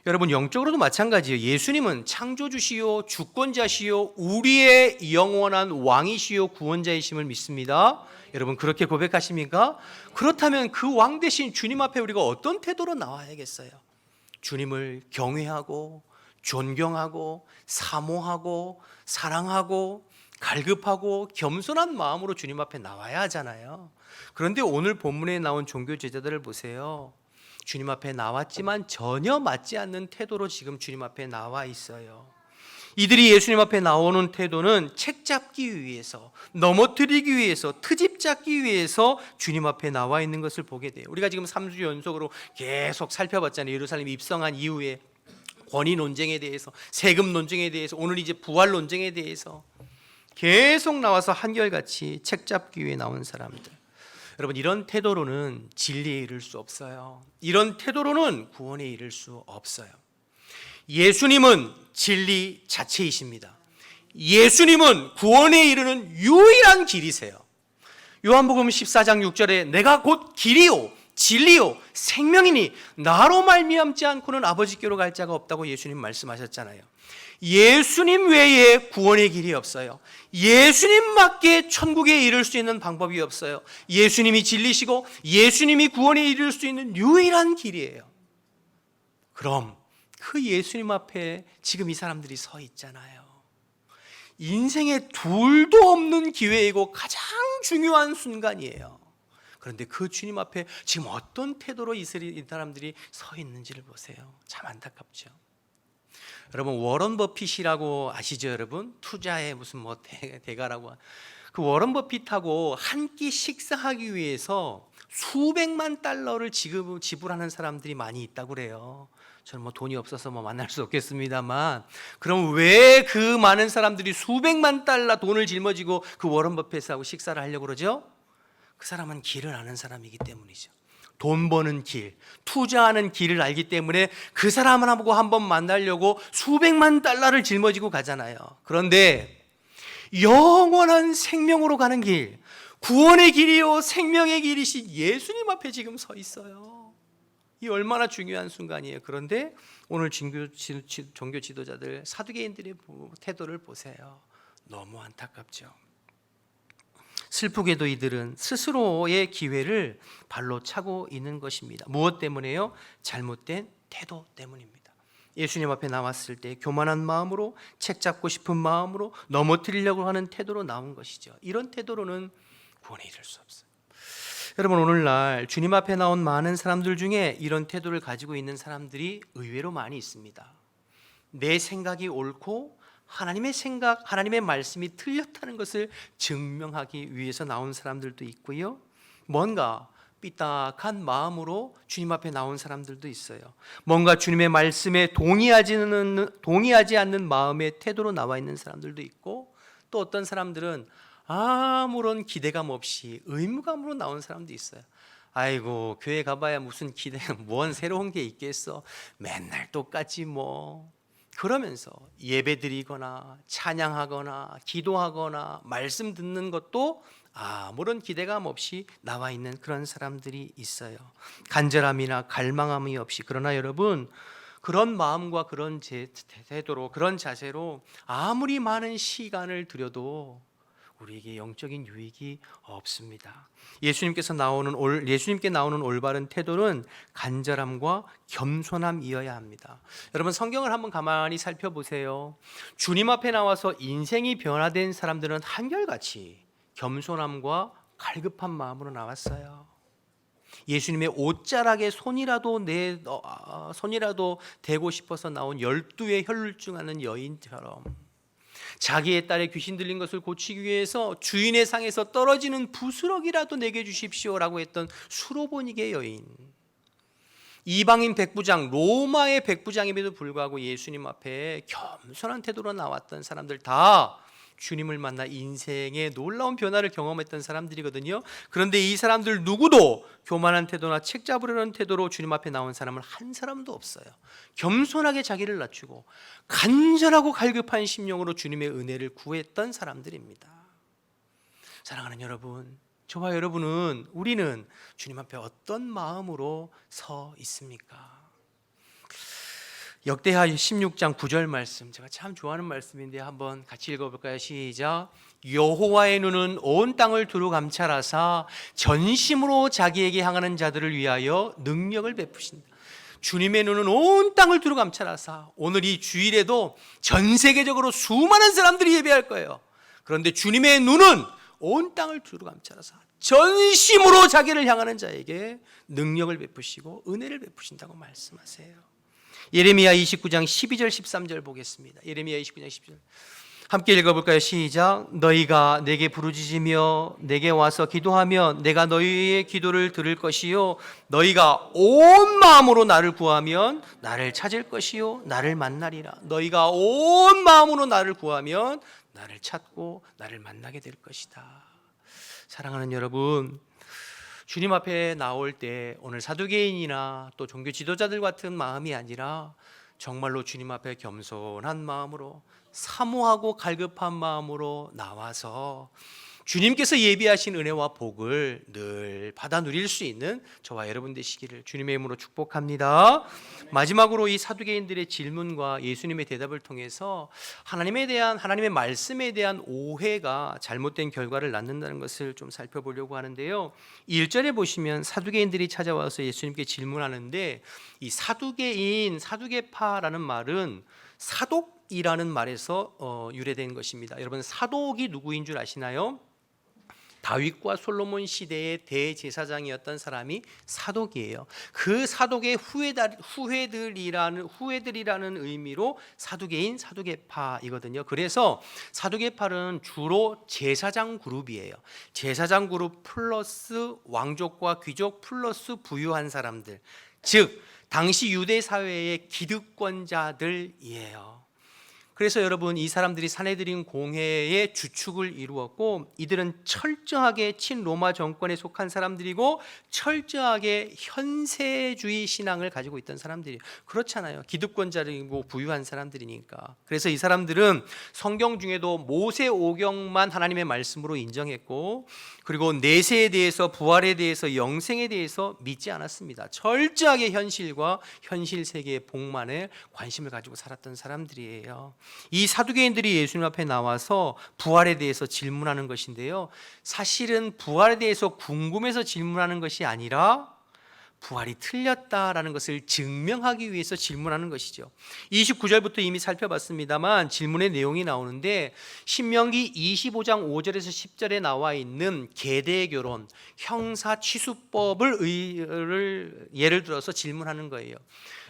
여러분, 영적으로도 마찬가지예요. 예수님은 창조주시요 주권자시요 우리의 영원한 왕이시요 구원자이심을 믿습니다. 여러분, 그렇게 고백하십니까? 그렇다면 그 왕 대신 주님 앞에 우리가 어떤 태도로 나와야겠어요? 주님을 경외하고 존경하고 사모하고 사랑하고 갈급하고 겸손한 마음으로 주님 앞에 나와야 하잖아요. 그런데 오늘 본문에 나온 종교 제자들을 보세요. 주님 앞에 나왔지만 전혀 맞지 않는 태도로 지금 주님 앞에 나와 있어요. 이들이 예수님 앞에 나오는 태도는 책 잡기 위해서, 넘어뜨리기 위해서, 트집 잡기 위해서 주님 앞에 나와 있는 것을 보게 돼요. 우리가 지금 3주 연속으로 계속 살펴봤잖아요. 예루살렘 입성한 이후에 권위 논쟁에 대해서, 세금 논쟁에 대해서, 오늘 이제 부활 논쟁에 대해서 계속 나와서 한결같이 책 잡기 위해 나온 사람들. 여러분, 이런 태도로는 진리에 이를 수 없어요. 이런 태도로는 구원에 이를 수 없어요. 예수님은 진리 자체이십니다. 예수님은 구원에 이르는 유일한 길이세요. 요한복음 14장 6절에 내가 곧 길이요 진리요 생명이니 나로 말미암지 않고는 아버지께로 갈 자가 없다고 예수님 말씀하셨잖아요. 예수님 외에 구원의 길이 없어요. 예수님밖에 천국에 이를 수 있는 방법이 없어요. 예수님이 진리시고 예수님이 구원에 이를 수 있는 유일한 길이에요. 그럼 그 예수님 앞에 지금 이 사람들이 서 있잖아요. 인생에 둘도 없는 기회이고 가장 중요한 순간이에요. 그런데 그 주님 앞에 지금 어떤 태도로 이 사람들이 서 있는지를 보세요. 참 안타깝죠. 여러분, 워런 버핏이라고 아시죠, 여러분? 투자의 무슨 뭐 대가라고. 그 워런 버핏하고 한 끼 식사하기 위해서 수백만 달러를 지불하는 사람들이 많이 있다고 그래요. 저는 뭐 돈이 없어서 뭐 만날 수 없겠습니다만, 그럼 왜 그 많은 사람들이 수백만 달러 돈을 짊어지고 그 워런 버핏하고 식사를 하려고 그러죠? 그 사람은 길을 아는 사람이기 때문이죠. 돈 버는 길, 투자하는 길을 알기 때문에 그 사람하고 한번 만나려고 수백만 달러를 짊어지고 가잖아요. 그런데 영원한 생명으로 가는 길, 구원의 길이요 생명의 길이신 예수님 앞에 지금 서 있어요. 이 얼마나 중요한 순간이에요. 그런데 오늘 종교 지도자들, 사두개인들의 태도를 보세요. 너무 안타깝죠. 슬프게도 이들은 스스로의 기회를 발로 차고 있는 것입니다. 무엇 때문에요? 잘못된 태도 때문입니다. 예수님 앞에 나왔을 때 교만한 마음으로, 책 잡고 싶은 마음으로, 넘어뜨리려고 하는 태도로 나온 것이죠. 이런 태도로는 구원에 이를 수 없어요. 여러분, 오늘날 주님 앞에 나온 많은 사람들 중에 이런 태도를 가지고 있는 사람들이 의외로 많이 있습니다. 내 생각이 옳고 하나님의 생각, 하나님의 말씀이 틀렸다는 것을 증명하기 위해서 나온 사람들도 있고요, 뭔가 삐딱한 마음으로 주님 앞에 나온 사람들도 있어요. 뭔가 주님의 말씀에 동의하지 않는 마음의 태도로 나와 있는 사람들도 있고, 또 어떤 사람들은 아무런 기대감 없이 의무감으로 나온 사람도 있어요. 아이고, 교회 가봐야 무슨 뭔 새로운 게 있겠어, 맨날 똑같지 뭐. 그러면서 예배드리거나 찬양하거나 기도하거나 말씀 듣는 것도 아무런 기대감 없이 나와 있는 그런 사람들이 있어요. 간절함이나 갈망함이 없이. 그러나 여러분, 그런 마음과 그런 태도로, 그런 자세로 아무리 많은 시간을 들여도 우리에게 영적인 유익이 없습니다. 예수님께 나오는 올바른 태도는 간절함과 겸손함이어야 합니다. 여러분, 성경을 한번 가만히 살펴보세요. 주님 앞에 나와서 인생이 변화된 사람들은 한결같이 겸손함과 갈급한 마음으로 나왔어요. 예수님의 옷자락에 손이라도 대고 싶어서 나온 12의 혈루증하는 여인처럼 자기의 딸의 귀신 들린 것을 고치기 위해서 주인의 상에서 떨어지는 부스러기라도 내게 주십시오라고 했던 수로보니게 여인, 이방인 백부장, 로마의 백부장임에도 불구하고 예수님 앞에 겸손한 태도로 나왔던 사람들 다 주님을 만나 인생의 놀라운 변화를 경험했던 사람들이거든요. 그런데 이 사람들 누구도 교만한 태도나 책 잡으려는 태도로 주님 앞에 나온 사람은 한 사람도 없어요. 겸손하게 자기를 낮추고 간절하고 갈급한 심령으로 주님의 은혜를 구했던 사람들입니다. 사랑하는 여러분, 저와 여러분은, 우리는 주님 앞에 어떤 마음으로 서 있습니까? 역대하 16장 9절 말씀, 제가 참 좋아하는 말씀인데 한번 같이 읽어볼까요? 시작. 여호와의 눈은 온 땅을 두루 감찰하사 전심으로 자기에게 향하는 자들을 위하여 능력을 베푸신다. 주님의 눈은 온 땅을 두루 감찰하사, 오늘 이 주일에도 전 세계적으로 수많은 사람들이 예배할 거예요. 그런데 주님의 눈은 온 땅을 두루 감찰하사 전심으로 자기를 향하는 자에게 능력을 베푸시고 은혜를 베푸신다고 말씀하세요. 예레미야 29장 12절 13절 보겠습니다. 예레미야 29장 12절 함께 읽어볼까요? 시작. 너희가 내게 부르짖으며 내게 와서 기도하면 내가 너희의 기도를 들을 것이요 너희가 온 마음으로 나를 구하면 나를 찾을 것이요 나를 만나리라. 너희가 온 마음으로 나를 구하면 나를 찾고 나를 만나게 될 것이다. 사랑하는 여러분, 주님 앞에 나올 때 오늘 사두개인이나 또 종교 지도자들 같은 마음이 아니라 정말로 주님 앞에 겸손한 마음으로, 사모하고 갈급한 마음으로 나와서 주님께서 예비하신 은혜와 복을 늘 받아 누릴 수 있는 저와 여러분 되시기를 주님의 이름으로 축복합니다. 마지막으로 이 사두개인들의 질문과 예수님의 대답을 통해서 하나님의 말씀에 대한 오해가 잘못된 결과를 낳는다는 것을 좀 살펴보려고 하는데요. 1절에 보시면 사두개인들이 찾아와서 예수님께 질문하는데, 이 사두개파라는 말은 사독이라는 말에서 유래된 것입니다. 여러분, 사독이 누구인 줄 아시나요? 다윗과 솔로몬 시대의 대제사장이었던 사람이 사독이에요. 그 사독의 후예들이라는 의미로 사두개인, 사두개파이거든요. 그래서 사두개파는 주로 제사장 그룹이에요. 제사장 그룹 플러스 왕족과 귀족 플러스 부유한 사람들, 즉 당시 유대 사회의 기득권자들이에요. 그래서 여러분, 이 사람들이 사내들인 공회의 주축을 이루었고, 이들은 철저하게 친로마 정권에 속한 사람들이고 철저하게 현세주의 신앙을 가지고 있던 사람들이에요. 그렇잖아요. 기득권자들이고 부유한 사람들이니까. 그래서 이 사람들은 성경 중에도 모세오경만 하나님의 말씀으로 인정했고, 그리고 내세에 대해서, 부활에 대해서, 영생에 대해서 믿지 않았습니다. 철저하게 현실과 현실 세계의 복만에 관심을 가지고 살았던 사람들이에요. 이 사두개인들이 예수님 앞에 나와서 부활에 대해서 질문하는 것인데요, 사실은 부활에 대해서 궁금해서 질문하는 것이 아니라 부활이 틀렸다라는 것을 증명하기 위해서 질문하는 것이죠. 29절부터 이미 살펴봤습니다만 질문의 내용이 나오는데, 신명기 25장 5절에서 10절에 나와 있는 계대결혼, 형사취수법을 예를 들어서 질문하는 거예요.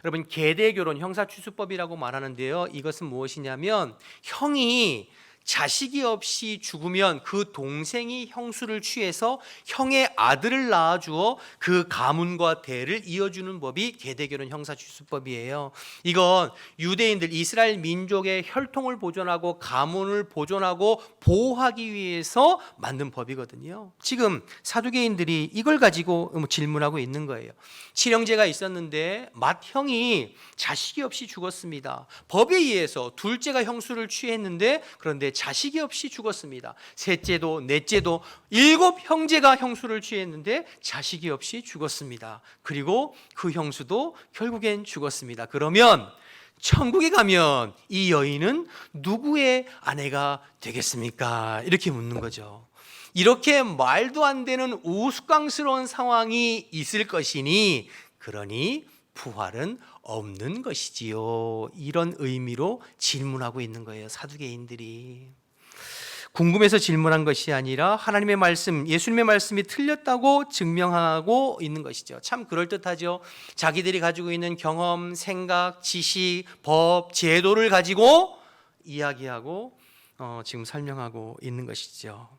여러분, 계대결혼, 형사취수법이라고 말하는데요, 이것은 무엇이냐면 형이 자식이 없이 죽으면 그 동생이 형수를 취해서 형의 아들을 낳아주어 그 가문과 대를 이어주는 법이 계대결혼 형사주수법이에요. 이건 유대인들 이스라엘 민족의 혈통을 보존하고 가문을 보존하고 보호하기 위해서 만든 법이거든요. 지금 사두개인들이 이걸 가지고 질문하고 있는 거예요. 칠형제가 있었는데 맏형이 자식이 없이 죽었습니다. 법에 의해서 둘째가 형수를 취했는데 그런데 자식이 없이 죽었습니다. 셋째도 넷째도 7 형제가 형수를 취했는데 자식이 없이 죽었습니다. 그리고 그 형수도 결국엔 죽었습니다. 그러면 천국에 가면 이 여인은 누구의 아내가 되겠습니까? 이렇게 묻는 거죠. 이렇게 말도 안 되는 우스꽝스러운 상황이 있을 것이니 그러니 부활은 없는 것이지요. 이런 의미로 질문하고 있는 거예요. 사두개인들이. 궁금해서 질문한 것이 아니라 하나님의 말씀, 예수님의 말씀이 틀렸다고 증명하고 있는 것이죠. 참 그럴듯하죠. 자기들이 가지고 있는 경험, 생각, 지식, 법, 제도를 가지고 이야기하고 지금 설명하고 있는 것이죠.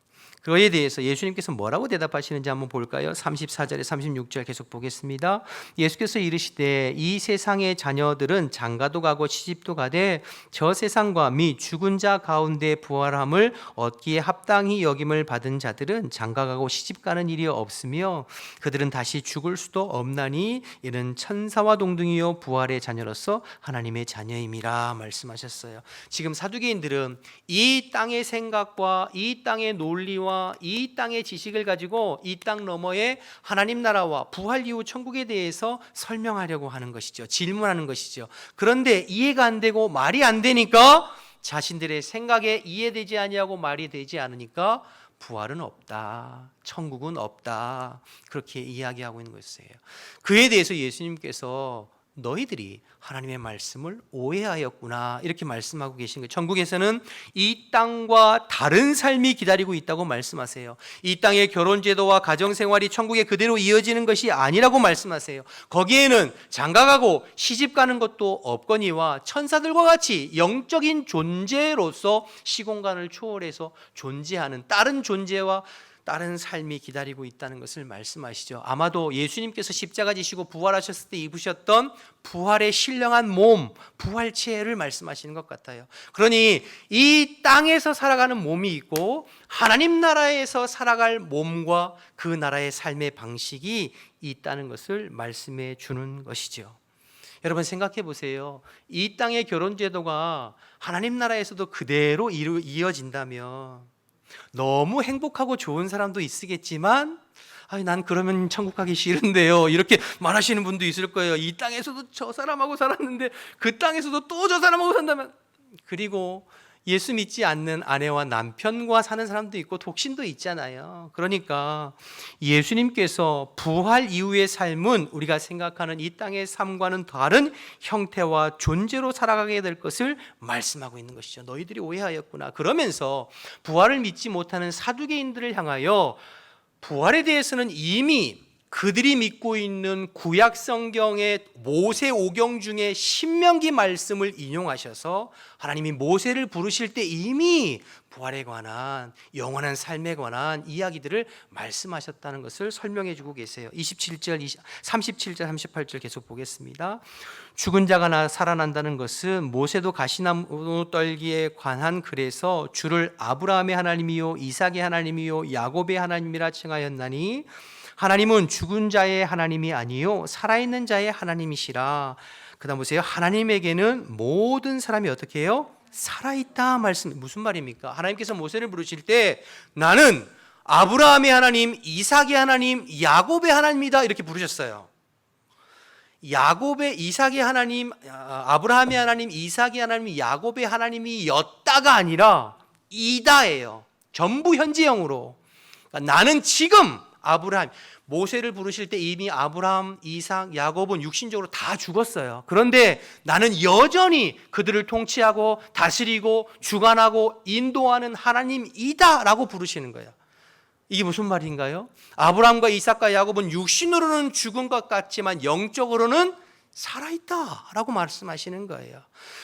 그거에 대해서 예수님께서 뭐라고 대답하시는지 한번 볼까요? 34절에 36절 계속 보겠습니다. 예수께서 이르시되 이 세상의 자녀들은 장가도 가고 시집도 가되 저 세상과 미 죽은 자 가운데 부활함을 얻기에 합당히 여김을 받은 자들은 장가가고 시집가는 일이 없으며 그들은 다시 죽을 수도 없나니 이는 천사와 동등이요 부활의 자녀로서 하나님의 자녀임이라 말씀하셨어요. 지금 사두개인들은 이 땅의 생각과 이 땅의 논리와 이 땅의 지식을 가지고 이 땅 너머의 하나님 나라와 부활 이후 천국에 대해서 설명하려고 하는 것이죠. 질문하는 것이죠. 그런데 이해가 안 되고 말이 안 되니까 자신들의 생각에 이해되지 아니하고 말이 되지 않으니까 부활은 없다, 천국은 없다, 그렇게 이야기하고 있는 것이에요. 그에 대해서 예수님께서 너희들이 하나님의 말씀을 오해하였구나 이렇게 말씀하고 계신 거예요. 천국에서는 이 땅과 다른 삶이 기다리고 있다고 말씀하세요. 이 땅의 결혼제도와 가정생활이 천국에 그대로 이어지는 것이 아니라고 말씀하세요. 거기에는 장가가고 시집가는 것도 없거니와 천사들과 같이 영적인 존재로서 시공간을 초월해서 존재하는 다른 존재와 다른 삶이 기다리고 있다는 것을 말씀하시죠. 아마도 예수님께서 십자가 지시고 부활하셨을 때 입으셨던 부활의 신령한 몸, 부활체를 말씀하시는 것 같아요. 그러니 이 땅에서 살아가는 몸이 있고 하나님 나라에서 살아갈 몸과 그 나라의 삶의 방식이 있다는 것을 말씀해 주는 것이죠. 여러분 생각해 보세요. 이 땅의 결혼제도가 하나님 나라에서도 그대로 이어진다면 너무 행복하고 좋은 사람도 있으겠지만 난 그러면 천국 가기 싫은데요 이렇게 말하시는 분도 있을 거예요. 이 땅에서도 저 사람하고 살았는데 그 땅에서도 또 저 사람하고 산다면. 그리고 예수 믿지 않는 아내와 남편과 사는 사람도 있고 독신도 있잖아요. 그러니까 예수님께서 부활 이후의 삶은 우리가 생각하는 이 땅의 삶과는 다른 형태와 존재로 살아가게 될 것을 말씀하고 있는 것이죠. 너희들이 오해하였구나. 그러면서 부활을 믿지 못하는 사두개인들을 향하여 부활에 대해서는 이미 그들이 믿고 있는 구약 성경의 모세 오경 중에 신명기 말씀을 인용하셔서 하나님이 모세를 부르실 때 이미 부활에 관한 영원한 삶에 관한 이야기들을 말씀하셨다는 것을 설명해 주고 계세요. 37절, 38절 계속 보겠습니다. 죽은 자가 살아난다는 것은 모세도 가시나무 떨기에 관한 글에서 주를 아브라함의 하나님이요 이삭의 하나님이요 야곱의 하나님이라 칭하였나니 하나님은 죽은 자의 하나님이 아니요 살아있는 자의 하나님이시라. 그다음 보세요. 하나님에게는 모든 사람이 어떻게 해요? 살아있다 말씀. 무슨 말입니까? 하나님께서 모세를 부르실 때 나는 아브라함의 하나님, 이삭의 하나님, 야곱의 하나님이다 이렇게 부르셨어요. 야곱의 이삭의 하나님, 아브라함의 하나님, 이삭의 하나님, 야곱의 하나님이었다가 아니라 이다예요. 전부 현재형으로. 그러니까 나는 지금 아브라함, 모세를 부르실 때 이미 아브라함, 이삭, 야곱은 육신적으로 다 죽었어요. 그런데 나는 여전히 그들을 통치하고 다스리고 주관하고 인도하는 하나님이다라고 부르시는 거예요. 이게 무슨 말인가요? 아브라함과 이삭과 야곱은 육신으로는 죽은 것 같지만 영적으로는 살아있다라고 말씀하시는 거예요.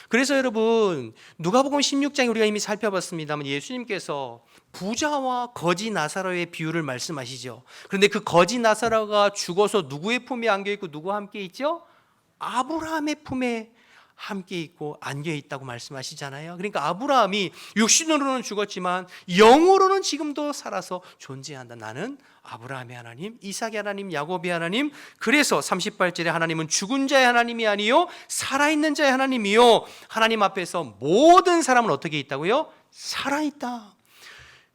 그래서 여러분 누가복음 16장에 우리가 이미 살펴봤습니다만 예수님께서 부자와 거지 나사로의 비유를 말씀하시죠. 그런데 그 거지 나사로가 죽어서 누구의 품에 안겨 있고 누구와 함께 있죠? 아브라함의 품에 함께 있고 안겨 있다고 말씀하시잖아요. 그러니까 아브라함이 육신으로는 죽었지만 영으로는 지금도 살아서 존재한다. 나는 아브라함의 하나님, 이삭의 하나님, 야곱의 하나님. 그래서 38절에 하나님은 죽은 자의 하나님이 아니요 살아있는 자의 하나님이요. 하나님 앞에서 모든 사람은 어떻게 있다고요? 살아있다.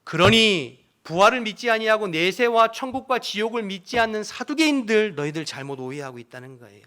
그러니 부활을 믿지 아니하고 내세와 천국과 지옥을 믿지 않는 사두개인들, 너희들 잘못 오해하고 있다는 거예요.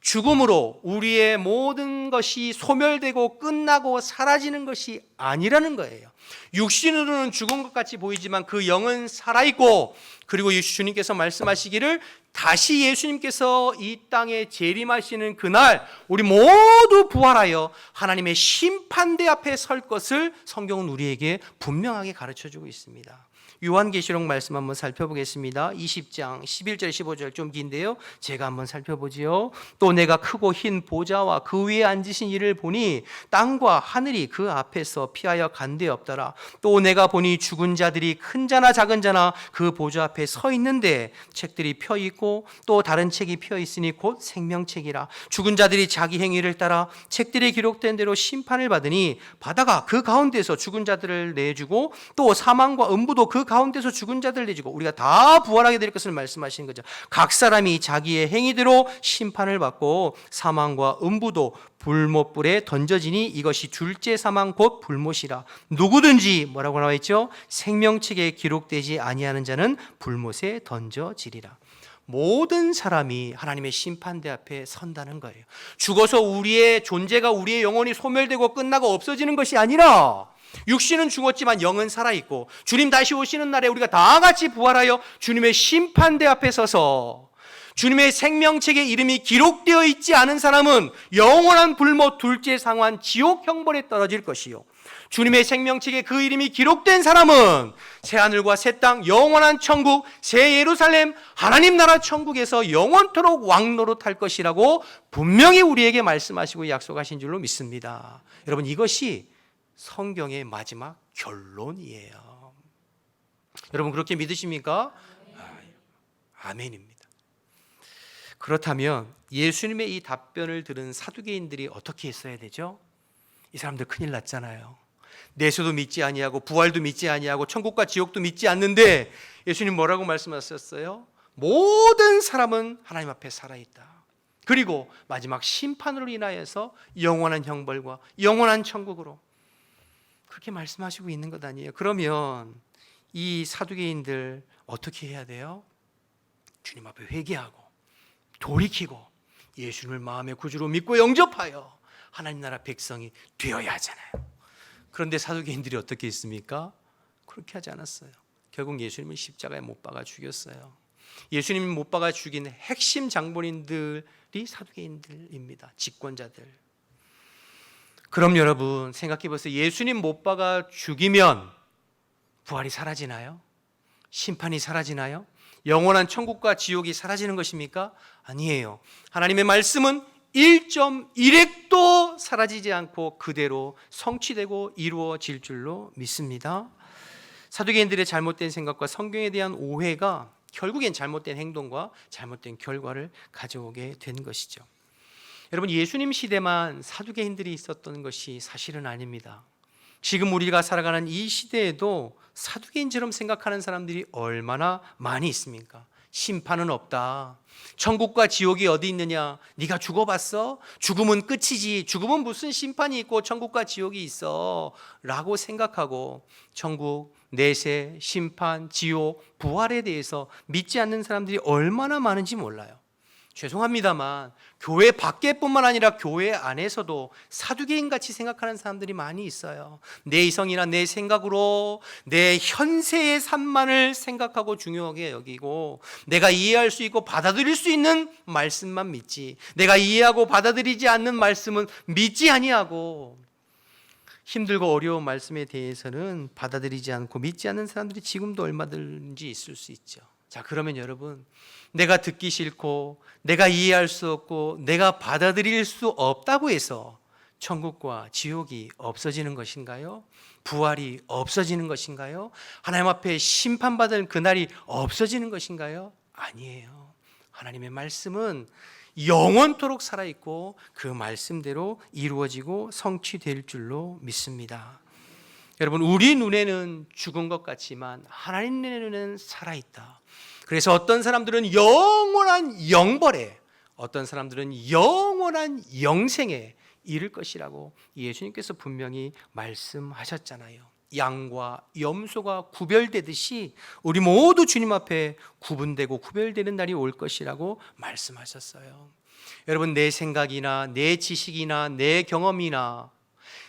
죽음으로 우리의 모든 것이 소멸되고 끝나고 사라지는 것이 아니라는 거예요. 육신으로는 죽은 것 같이 보이지만 그 영은 살아있고, 그리고 예수님께서 말씀하시기를 다시 예수님께서 이 땅에 재림하시는 그날 우리 모두 부활하여 하나님의 심판대 앞에 설 것을 성경은 우리에게 분명하게 가르쳐주고 있습니다. 요한계시록 말씀 한번 살펴보겠습니다. 20장 11절 15절 좀 긴데요, 제가 한번 살펴보지요. 또 내가 크고 흰 보좌와 그 위에 앉으신 이를 보니 땅과 하늘이 그 앞에서 피하여 간 데 없더라. 또 내가 보니 죽은 자들이 큰 자나 작은 자나 그 보좌 앞에 서 있는데 책들이 펴 있고 또 다른 책이 펴 있으니 곧 생명책이라. 죽은 자들이 자기 행위를 따라 책들에 기록된 대로 심판을 받으니 바다가 그 가운데서 죽은 자들을 내주고 또 사망과 음부도 그 가운데서 죽은 자들을 내주고 우리가 다 부활하게 될 것을 말씀하시는 거죠. 각 사람이 자기의 행위대로 심판을 받고 사망과 음부도 불못불에 던져지니 이것이 둘째 사망 곧 불못이라. 누구든지 뭐라고 나와 있죠? 생명책에 기록되지 아니하는 자는 불못에 던져지리라. 모든 사람이 하나님의 심판대 앞에 선다는 거예요. 죽어서 우리의 존재가, 우리의 영혼이 소멸되고 끝나고 없어지는 것이 아니라 육신은 죽었지만 영은 살아있고 주님 다시 오시는 날에 우리가 다 같이 부활하여 주님의 심판대 앞에 서서 주님의 생명책에 이름이 기록되어 있지 않은 사람은 영원한 불못 둘째 상환 지옥 형벌에 떨어질 것이요, 주님의 생명책에 그 이름이 기록된 사람은 새하늘과 새 땅 영원한 천국 새 예루살렘 하나님 나라 천국에서 영원토록 왕노릇할 것이라고 분명히 우리에게 말씀하시고 약속하신 줄로 믿습니다. 여러분, 이것이 성경의 마지막 결론이에요. 여러분 그렇게 믿으십니까? 아멘입니다. 그렇다면 예수님의 이 답변을 들은 사두개인들이 어떻게 했어야 되죠? 이 사람들 큰일 났잖아요. 내세도 믿지 아니하고 부활도 믿지 아니하고 천국과 지옥도 믿지 않는데 예수님 뭐라고 말씀하셨어요? 모든 사람은 하나님 앞에 살아있다. 그리고 마지막 심판으로 인하여서 영원한 형벌과 영원한 천국으로, 그렇게 말씀하시고 있는 것 아니에요? 그러면 이 사두개인들 어떻게 해야 돼요? 주님 앞에 회개하고 돌이키고 예수님을 마음의 구주로 믿고 영접하여 하나님 나라 백성이 되어야 하잖아요. 그런데 사두개인들이 어떻게 했습니까? 그렇게 하지 않았어요. 결국 예수님을 십자가에 못 박아 죽였어요. 예수님을 못 박아 죽인 핵심 장본인들이 사두개인들입니다. 집권자들. 그럼 여러분 생각해 보세요. 예수님 못 박아 죽이면 부활이 사라지나요? 심판이 사라지나요? 영원한 천국과 지옥이 사라지는 것입니까? 아니에요. 하나님의 말씀은 1.1핵도 사라지지 않고 그대로 성취되고 이루어질 줄로 믿습니다. 사두개인들의 잘못된 생각과 성경에 대한 오해가 결국엔 잘못된 행동과 잘못된 결과를 가져오게 된 것이죠. 여러분, 예수님 시대만 사두개인들이 있었던 것이 사실은 아닙니다. 지금 우리가 살아가는 이 시대에도 사두개인처럼 생각하는 사람들이 얼마나 많이 있습니까? 심판은 없다. 천국과 지옥이 어디 있느냐? 네가 죽어봤어? 죽음은 끝이지. 죽음은 무슨 심판이 있고 천국과 지옥이 있어? 라고 생각하고 천국, 내세, 심판, 지옥, 부활에 대해서 믿지 않는 사람들이 얼마나 많은지 몰라요. 죄송합니다만 교회 밖에뿐만 아니라 교회 안에서도 사두개인같이 생각하는 사람들이 많이 있어요. 내 이성이나 내 생각으로 내 현세의 삶만을 생각하고 중요하게 여기고 내가 이해할 수 있고 받아들일 수 있는 말씀만 믿지, 내가 이해하고 받아들이지 않는 말씀은 믿지 아니하고, 힘들고 어려운 말씀에 대해서는 받아들이지 않고 믿지 않는 사람들이 지금도 얼마든지 있을 수 있죠. 자, 그러면 여러분, 내가 듣기 싫고 내가 이해할 수 없고 내가 받아들일 수 없다고 해서 천국과 지옥이 없어지는 것인가요? 부활이 없어지는 것인가요? 하나님 앞에 심판받을 그날이 없어지는 것인가요? 아니에요. 하나님의 말씀은 영원토록 살아있고 그 말씀대로 이루어지고 성취될 줄로 믿습니다. 여러분, 우리 눈에는 죽은 것 같지만 하나님 눈에는 살아있다. 그래서 어떤 사람들은 영원한 영벌에, 어떤 사람들은 영원한 영생에 이를 것이라고 예수님께서 분명히 말씀하셨잖아요. 양과 염소가 구별되듯이 우리 모두 주님 앞에 구분되고 구별되는 날이 올 것이라고 말씀하셨어요. 여러분, 내 생각이나 내 지식이나 내 경험이나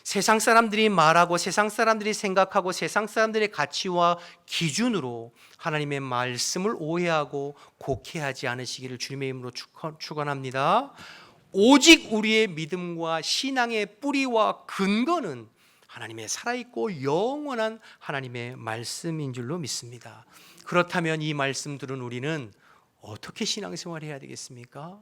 세상 사람들이 말하고 세상 사람들이 생각하고 세상 사람들의 가치와 기준으로 하나님의 말씀을 오해하고 곡해하지 않으시기를 주님의 이름으로 축원합니다. 오직 우리의 믿음과 신앙의 뿌리와 근거는 하나님의 살아있고 영원한 하나님의 말씀인 줄로 믿습니다. 그렇다면 이 말씀 들은 우리는 어떻게 신앙생활을 해야 되겠습니까?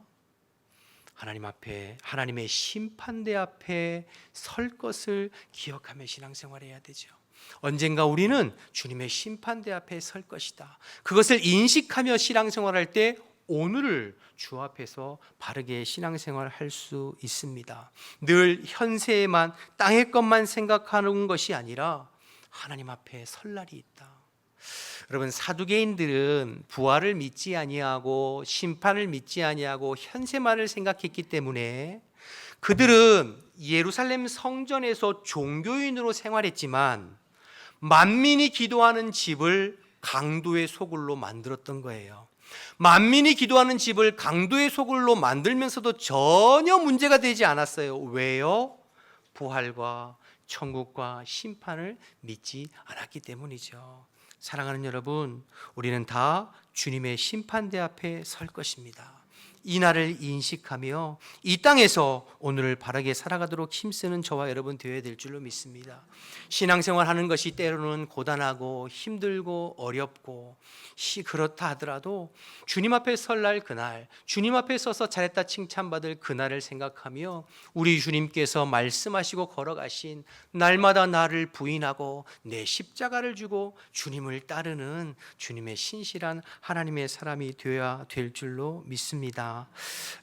하나님 앞에, 하나님의 심판대 앞에 설 것을 기억하며 신앙생활을 해야 되죠. 언젠가 우리는 주님의 심판대 앞에 설 것이다. 그것을 인식하며 신앙생활할 때 오늘을 주 앞에서 바르게 신앙생활을 할 수 있습니다. 늘 현세에만 땅의 것만 생각하는 것이 아니라 하나님 앞에 설 날이 있다. 여러분, 사두개인들은 부활을 믿지 아니하고 심판을 믿지 아니하고 현세만을 생각했기 때문에 그들은 예루살렘 성전에서 종교인으로 생활했지만 만민이 기도하는 집을 강도의 소굴로 만들었던 거예요. 만민이 기도하는 집을 강도의 소굴로 만들면서도 전혀 문제가 되지 않았어요. 왜요? 부활과 천국과 심판을 믿지 않았기 때문이죠. 사랑하는 여러분, 우리는 다 주님의 심판대 앞에 설 것입니다. 이 날을 인식하며 이 땅에서 오늘을 바르게 살아가도록 힘쓰는 저와 여러분 되어야 될 줄로 믿습니다. 신앙생활 하는 것이 때로는 고단하고 힘들고 어렵고 그렇다 하더라도 주님 앞에 설날 그날, 주님 앞에 서서 잘했다 칭찬받을 그날을 생각하며 우리 주님께서 말씀하시고 걸어가신 날마다 나를 부인하고 내 십자가를 주고 주님을 따르는 주님의 신실한 하나님의 사람이 되어야 될 줄로 믿습니다.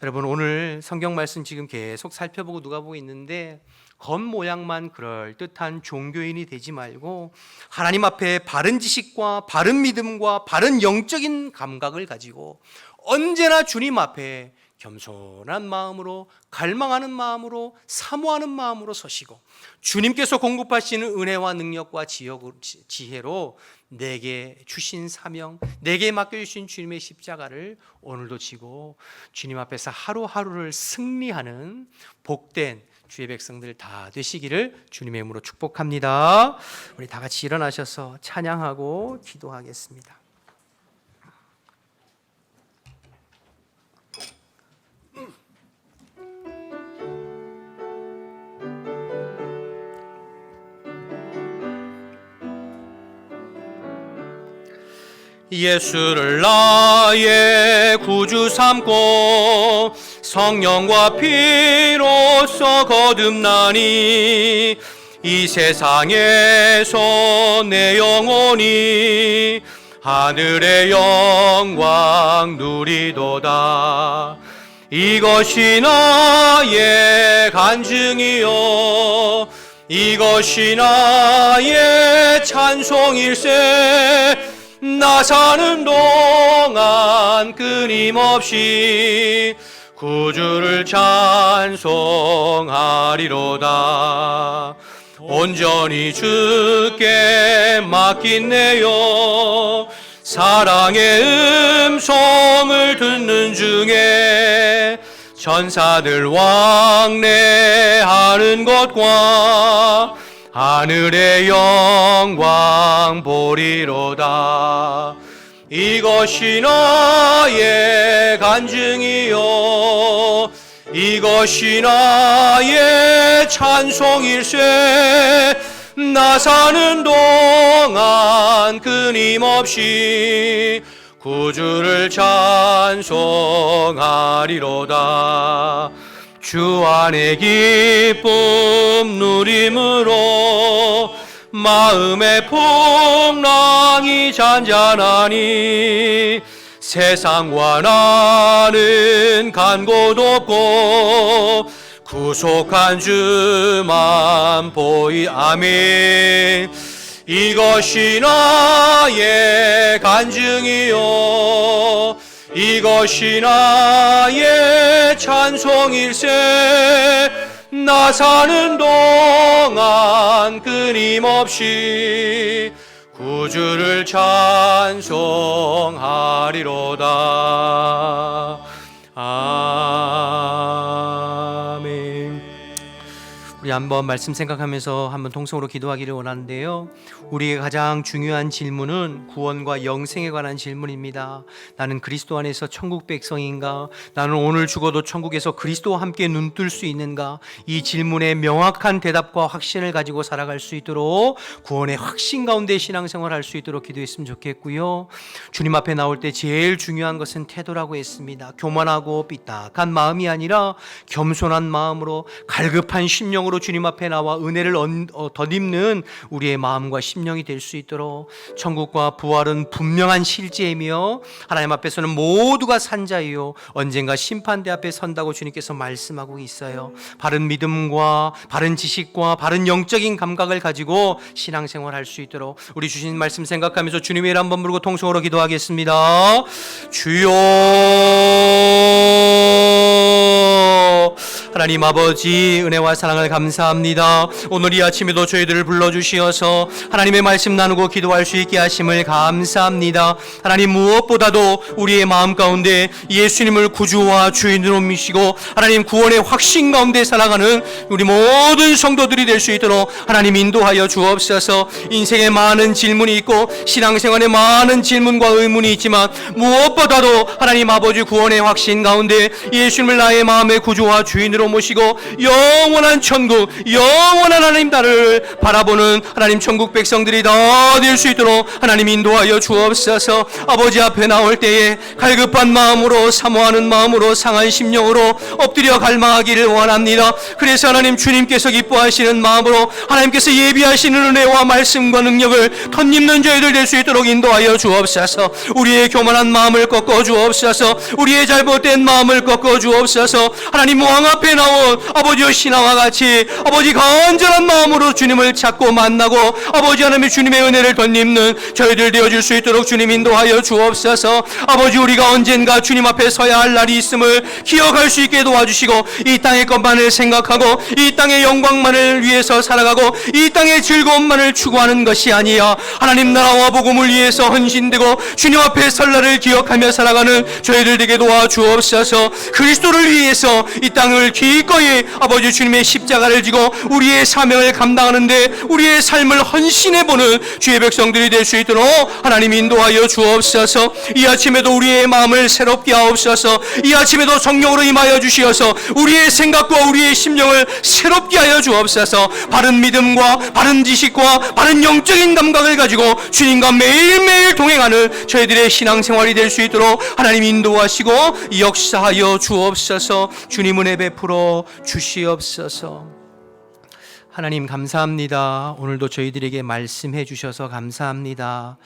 여러분, 오늘 성경 말씀 지금 계속 살펴보고 누가보고 있는데 겉모양만 그럴듯한 종교인이 되지 말고 하나님 앞에 바른 지식과 바른 믿음과 바른 영적인 감각을 가지고 언제나 주님 앞에 겸손한 마음으로, 갈망하는 마음으로, 사모하는 마음으로 서시고 주님께서 공급하시는 은혜와 능력과 지혜로 내게 주신 사명, 내게 맡겨주신 주님의 십자가를 오늘도 지고 주님 앞에서 하루하루를 승리하는 복된 주의 백성들 다 되시기를 주님의 이름으로 축복합니다. 우리 다 같이 일어나셔서 찬양하고 기도하겠습니다. 예수를 나의 구주 삼고 성령과 피로써 거듭나니 이 세상에서 내 영혼이 하늘의 영광 누리도다. 이것이 나의 간증이요 이것이 나의 찬송일세. 나 사는 동안 끊임없이 구주를 찬송하리로다. 온전히 주께 맡긴내요. 사랑의 음성을 듣는 중에 천사들 왕래하는 것과 하늘의 영광 보리로다. 이것이 나의 간증이요 이것이 나의 찬송일세. 나 사는 동안 끊임없이 구주를 찬송하리로다. 주 안에 기쁨 누림으로 마음의 풍랑이 잔잔하니 세상과 나는 간 곳 없고 구속한 주만 아멘. 이것이 나의 간증이요 이것이 나의 찬송일세. 나 사는 동안 끊임없이 구주를 찬송하리로다. 아멘. 우리 한번 말씀 생각하면서 한번 통성으로 기도하기를 원하는데요. 우리의 가장 중요한 질문은 구원과 영생에 관한 질문입니다. 나는 그리스도 안에서 천국 백성인가? 나는 오늘 죽어도 천국에서 그리스도와 함께 눈뜰 수 있는가? 이 질문에 명확한 대답과 확신을 가지고 살아갈 수 있도록 구원의 확신 가운데 신앙생활 할 수 있도록 기도했으면 좋겠고요. 주님 앞에 나올 때 제일 중요한 것은 태도라고 했습니다. 교만하고 삐딱한 마음이 아니라 겸손한 마음으로 갈급한 심령으로 주님 앞에 나와 은혜를 덧입는 우리의 마음과 심령이 될 수 있도록 천국과 부활은 분명한 실제이며 하나님 앞에서는 모두가 산자이요 언젠가 심판대 앞에 선다고 주님께서 말씀하고 있어요. 바른 믿음과 바른 지식과 바른 영적인 감각을 가지고 신앙생활 할 수 있도록 우리 주신 말씀 생각하면서 주님의 이름 한번 부르고 통성으로 기도하겠습니다. 주여 하나님 아버지 은혜와 사랑을 감사합니다. 오늘 이 아침에도 저희들을 불러주시어서 하나님의 말씀 나누고 기도할 수 있게 하심을 감사합니다. 하나님 무엇보다도 우리의 마음 가운데 예수님을 구주와 주인으로 미시고 하나님 구원의 확신 가운데 살아가는 우리 모든 성도들이 될 수 있도록 하나님 인도하여 주옵소서. 인생에 많은 질문이 있고 신앙생활에 많은 질문과 의문이 있지만 무엇보다도 하나님 아버지 구원의 확신 가운데 예수님을 나의 마음의 구주와 주인으로 모시고 영원한 천국 영원한 하나님 나라를 바라보는 하나님 천국 백성들이 다 될 수 있도록 하나님 인도하여 주옵소서. 아버지 앞에 나올 때에 갈급한 마음으로 사모하는 마음으로 상한 심령으로 엎드려 갈망하기를 원합니다. 그래서 하나님 주님께서 기뻐하시는 마음으로 하나님께서 예비하시는 은혜와 말씀과 능력을 덧입는 저희들 될 수 있도록 인도하여 주옵소서. 우리의 교만한 마음을 꺾어 주옵소서. 우리의 잘못된 마음을 꺾어 주옵소서. 하나님 왕 앞에 나온 아버지의 신앙과 같이 아버지 간절한 마음으로 주님을 찾고 만나고 아버지 하나님의 주님의 은혜를 덧입는 저희들 되어줄 수 있도록 주님 인도하여 주옵소서. 아버지 우리가 언젠가 주님 앞에 서야 할 날이 있음을 기억할 수 있게 도와주시고 이 땅의 것만을 생각하고 이 땅의 영광만을 위해서 살아가고 이 땅의 즐거움만을 추구하는 것이 아니야 하나님 나라와 복음을 위해서 헌신되고 주님 앞에 설 날을 기억하며 살아가는 저희들 되게 도와주옵소서. 그리스도를 위해서 이 땅을 기꺼이 아버지 주님의 십자가를 지고 우리의 사명을 감당하는데 우리의 삶을 헌신해보는 주의 백성들이 될 수 있도록 하나님 인도하여 주옵소서. 이 아침에도 우리의 마음을 새롭게 하옵소서. 이 아침에도 성령으로 임하여 주시어서 우리의 생각과 우리의 심령을 새롭게 하여 주옵소서. 바른 믿음과 바른 지식과 바른 영적인 감각을 가지고 주님과 매일매일 동행하는 저희들의 신앙생활이 될 수 있도록 하나님 인도하시고 역사하여 주옵소서. 주님 은혜 베풀어 주시옵소서. 하나님 감사합니다. 오늘도 저희들에게 말씀해 주셔서 감사합니다.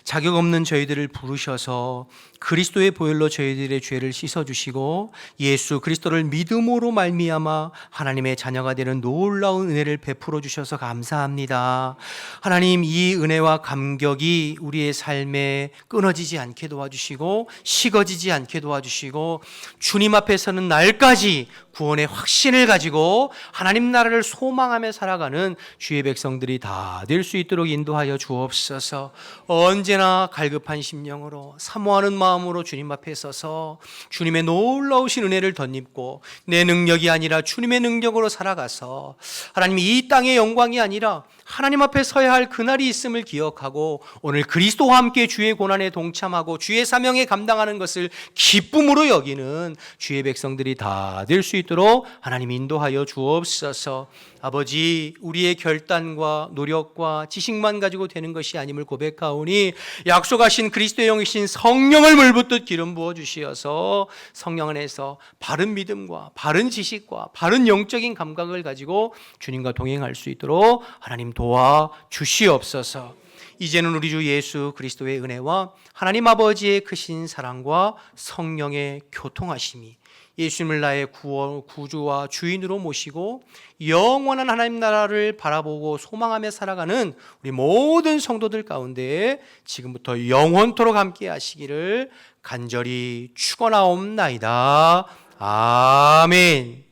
자격 없는 저희들을 부르셔서 그리스도의 보혈로 저희들의 죄를 씻어주시고 예수 그리스도를 믿음으로 말미암아 하나님의 자녀가 되는 놀라운 은혜를 베풀어 주셔서 감사합니다. 하나님 이 은혜와 감격이 우리의 삶에 끊어지지 않게 도와주시고 식어지지 않게 도와주시고 주님 앞에 서는 날까지 구원의 확신을 가지고 하나님 나라를 소망하며 살아가는 주의 백성들이 다 될 수 있도록 인도하여 주옵소서. 언제나 갈급한 심령으로 사모하는 마음 마음으로 주님 앞에 서서 주님의 놀라우신 은혜를 덧입고 내 능력이 아니라 주님의 능력으로 살아가서 하나님 이 땅의 영광이 아니라 하나님 앞에 서야 할 그날이 있음을 기억하고 오늘 그리스도와 함께 주의 고난에 동참하고 주의 사명에 감당하는 것을 기쁨으로 여기는 주의 백성들이 다 될 수 있도록 하나님 인도하여 주옵소서. 아버지, 우리의 결단과 노력과 지식만 가지고 되는 것이 아님을 고백하오니 약속하신 그리스도의 영이신 성령을 물붓듯 기름 부어 주시어서 성령 안에서 바른 믿음과 바른 지식과 바른 영적인 감각을 가지고 주님과 동행할 수 있도록 하나님 도와 주시옵소서. 이제는 우리 주 예수 그리스도의 은혜와 하나님 아버지의 크신 사랑과 성령의 교통하심이 예수님을 나의 구주와 주인으로 모시고 영원한 하나님 나라를 바라보고 소망하며 살아가는 우리 모든 성도들 가운데 지금부터 영원토록 함께 하시기를 간절히 축원하옵나이다. 아멘.